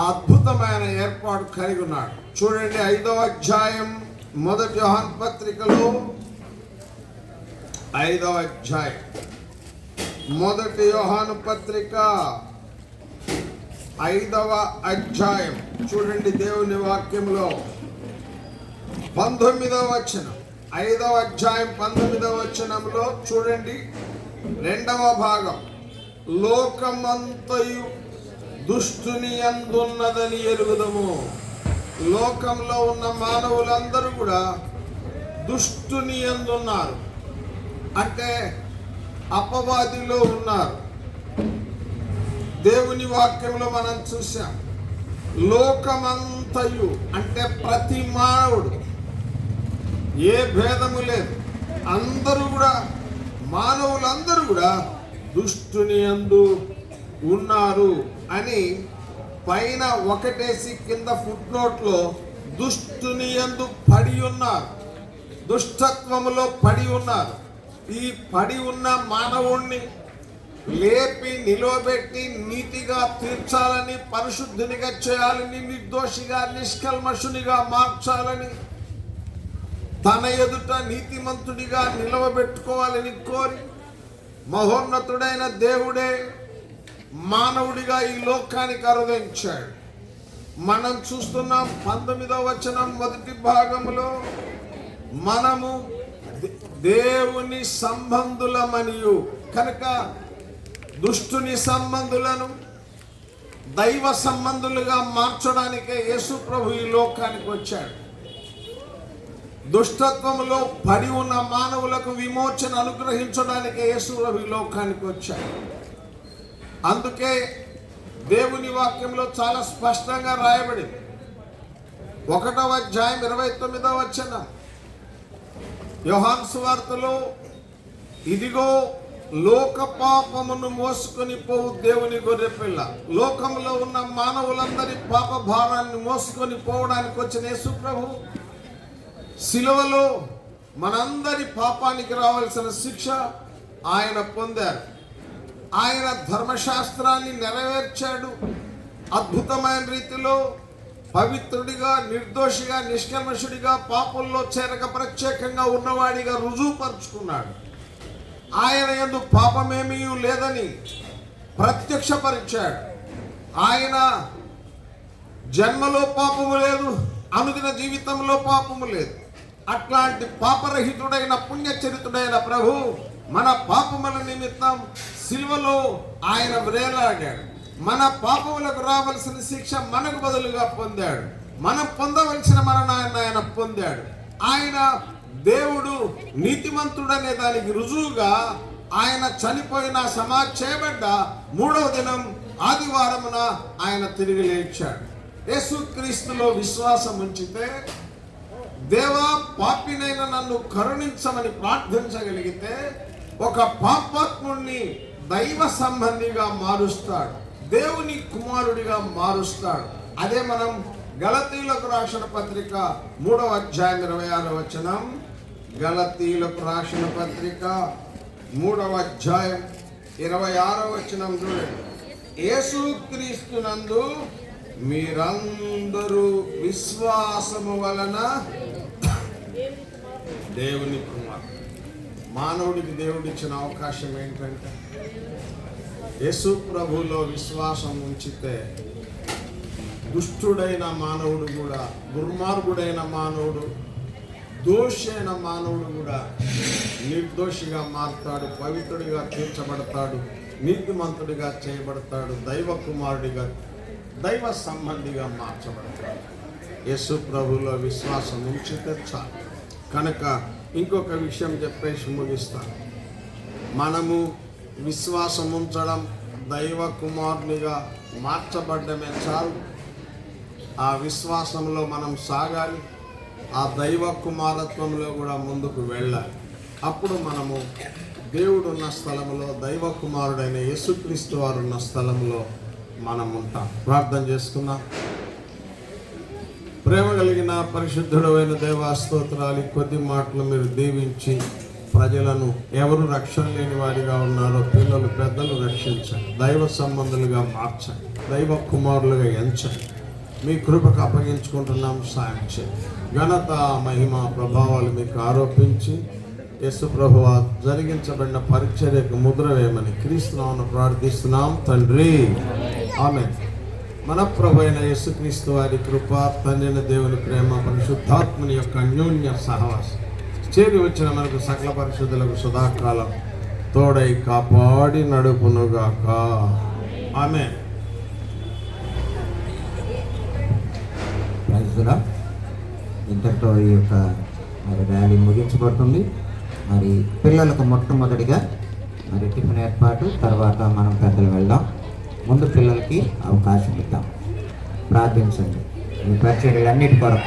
అద్భుతమైన ఏర్పాటు కలిగి ఉన్నాడు. చూడండి 5వ అధ్యాయం 1 యోహాను పత్రికలో 5వ అధ్యాయం 1 యోహాను పత్రిక 5వ అధ్యాయం చూడండి. దేవుని వాక్యంలో 19వ వచనం, 5వ అధ్యాయం 19వ వచనంలో చూడండి. 2వ భాగం, లోకమంతయు దుష్టుని యందున్నదని ఎరుగుదము. లోకంలో ఉన్న మానవులందరూ కూడా దుష్టుని యందున్నారు, అంటే అపవాదిలో ఉన్నారు. దేవుని వాక్యంలో మనం చూసాం, లోకమంతయు అంటే ప్రతి మానవుడు, ఏ భేదము లేదు, అందరూ కూడా మానవులందరూ కూడా దుష్టుని యందు ఉన్నారు అని పైన ఒకటేసి కింద ఫుట్ నోట్లో దుష్టుని యందు పడి ఉన్నారు, దుష్టత్వములో పడి ఉన్నారు. ఈ పడి ఉన్న మానవుణ్ణి లేపి నిలవబెట్టి నీతిగా తీర్చాలని, పరిశుద్ధునిగా చేయాలని, నిర్దోషిగా నిష్కల్మషునిగా మార్చాలని, తన ఎదుట నీతిమంతుడిగా నిలవబెట్టుకోవాలని కోరి మహోన్నతుడైన దేవుడే మానవుడిగా ఈ లోకానికి అరుదించాడు. మనం చూస్తున్నాం 19వ వచనం మొదటి భాగంలో, మనము దేవుని సంబంధులమనియు. కనుక దుష్టుని సంబంధులను దైవ సంబంధులుగా మార్చడానికే యేసు ప్రభు ఈ లోకానికి వచ్చాడు. దుష్టత్వములో పడి ఉన్న మానవులకు విమోచన అనుగ్రహించడానికే యేసు ప్రభు ఈ లోకానికి వచ్చాడు. అందుకే దేవుని వాక్యంలో చాలా స్పష్టంగా రాయబడింది. 1వ అధ్యాయం 29వ వచనం యోహాను సువార్తలో, ఇదిగో లోక పాపమును మోసుకొని పోవు దేవుని గొర్రెపిల్ల. లోకంలో ఉన్న మానవులందరి పాప భారాన్ని మోసుకొని పోవడానికి వచ్చిన యేసు ప్రభు శిలువలో మనందరి పాపానికి రావాల్సిన శిక్ష ఆయన పొందారు. ఆయన ధర్మశాస్త్రాన్ని నెరవేర్చాడు. అద్భుతమైన రీతిలో పవిత్రుడిగా, నిర్దోషిగా, నిష్కల్మషుడిగా, పాపంలో చేరక ప్రత్యేకంగా ఉన్నవాడిగా రుజువుపరుచుకున్నాడు. ఆయన యందు పాపమేమీ లేదని ప్రత్యక్షపరిచాడు. ఆయన జన్మలో పాపము లేదు, అనుదిన జీవితంలో పాపము లేదు. అట్లాంటి పాపరహితుడైన పుణ్యచరితుడైన ప్రభు మన పాపముల నిమిత్తం సిలువలో ఆయన వేలాడాడు. మన పాపములకు రావలసిన శిక్ష మనకు బదులుగా పొందాడు. మనం పొందవలసిన మరణాన్ని ఆయన పొందాడు. ఆయన దేవుడు నీతిమంతుడనే దానికి రుజువుగా ఆయన చనిపోయిన సమాధి చేయబడ్డ 3వ దినం ఆదివారమున ఆయన తిరిగి లేచాడు. యేసుక్రీస్తులో విశ్వాసం ఉంచితే, దేవా పాపినైన నన్ను కరుణించమని ప్రార్థించగలిగితే ఒక పాపాత్ముడిని దైవ సంబంధిగా మారుస్తాడు, దేవుని కుమారుడిగా మారుస్తాడు. అదే మనం గలతీయులకు రాసిన పత్రిక 3వ అధ్యాయం 26వ వచనం. గలతీయులకు రాసిన పత్రిక 3వ అధ్యాయం 26వ వచనం చూడండి. యేసుక్రీస్తునందు మీరందరూ విశ్వాసము వలన దేవుని కుమారుడు. మానవుడికి దేవుడిచ్చిన అవకాశం ఏంటంటే, యేసు ప్రభువులో విశ్వాసం ఉంచితే దుష్టుడైన మానవుడు కూడా, దుర్మార్గుడైన మానవుడు, దోషి అయిన మానవుడు కూడా నిర్దోషిగా మారుతాడు, పవిత్రుడిగా తీర్చబడతాడు, నీతిమంతుడిగా చేయబడతాడు, దైవ కుమారుడిగా, దైవ సంబంధిగా మార్చబడతాడు. యేసు ప్రభువులో విశ్వాసం ఉంచితే చాలు. కనుక ఇంకొక విషయం చెప్పేసి ముగిస్తాను. మనము విశ్వాసం ఉంచడం, దైవ కుమారునిగా మార్చబడ్డమే చాలు. ఆ విశ్వాసంలో మనం సాగాలి, ఆ దైవ కుమారత్వంలో కూడా ముందుకు వెళ్ళాలి. అప్పుడు మనము దేవుడు ఉన్న స్థలంలో, దైవ కుమారుడైన యేసుక్రీస్తు వారు ఉన్న స్థలంలో మనం ఉంటాం. ప్రార్థన చేసుకున్నాం. ప్రేమ కలిగిన పరిశుద్ధుడైన దేవా, స్తోత్రాలు. కొద్ది మాటలు మీరు దీవించి ప్రజలను, ఎవరు రక్షణ లేని వారిగా ఉన్నారో పిల్లలు, పెద్దలు రక్షించండి, దైవ సంబంధులుగా మార్చండి, దైవ కుమారులుగా ఎంచండి. మీ కృపకు అప్పగించుకుంటున్నాం. సాయం చేయండి. ఘనత, మహిమ, ప్రభావాలు మీకు ఆరోపించి యేసు ప్రభువు జరిగించబడిన పరిచర్యకు ముద్ర వేయమని క్రీస్తునామమున ప్రార్థిస్తున్నాం తండ్రి. ఆమేన్. మన ప్రభు అయిన యేసుక్రీస్తు వారి కృప, తండ్రి దేవుని ప్రేమ, పరిశుద్ధాత్మని యొక్క అన్యోన్య సహవాసం చేరి వచ్చిన మనకు సకల పరిశుద్ధులకు సదాకాలం తోడై కాపాడి నడుపునుగాక. ఆమేన్. ఇంతటితో ఈ యొక్క మరి ర్యాలీ ముగించబడుతుంది. మరి పిల్లలకు మొట్టమొదటిగా మరి టిఫిన్ ఏర్పాటు, తర్వాత మనం పెద్దలు వెళ్దాం. ముందు పిల్లలకి అవకాశం ఇద్దాం. ప్రార్థించండి. ఈ పరిచర్యలన్నిటి కొరకు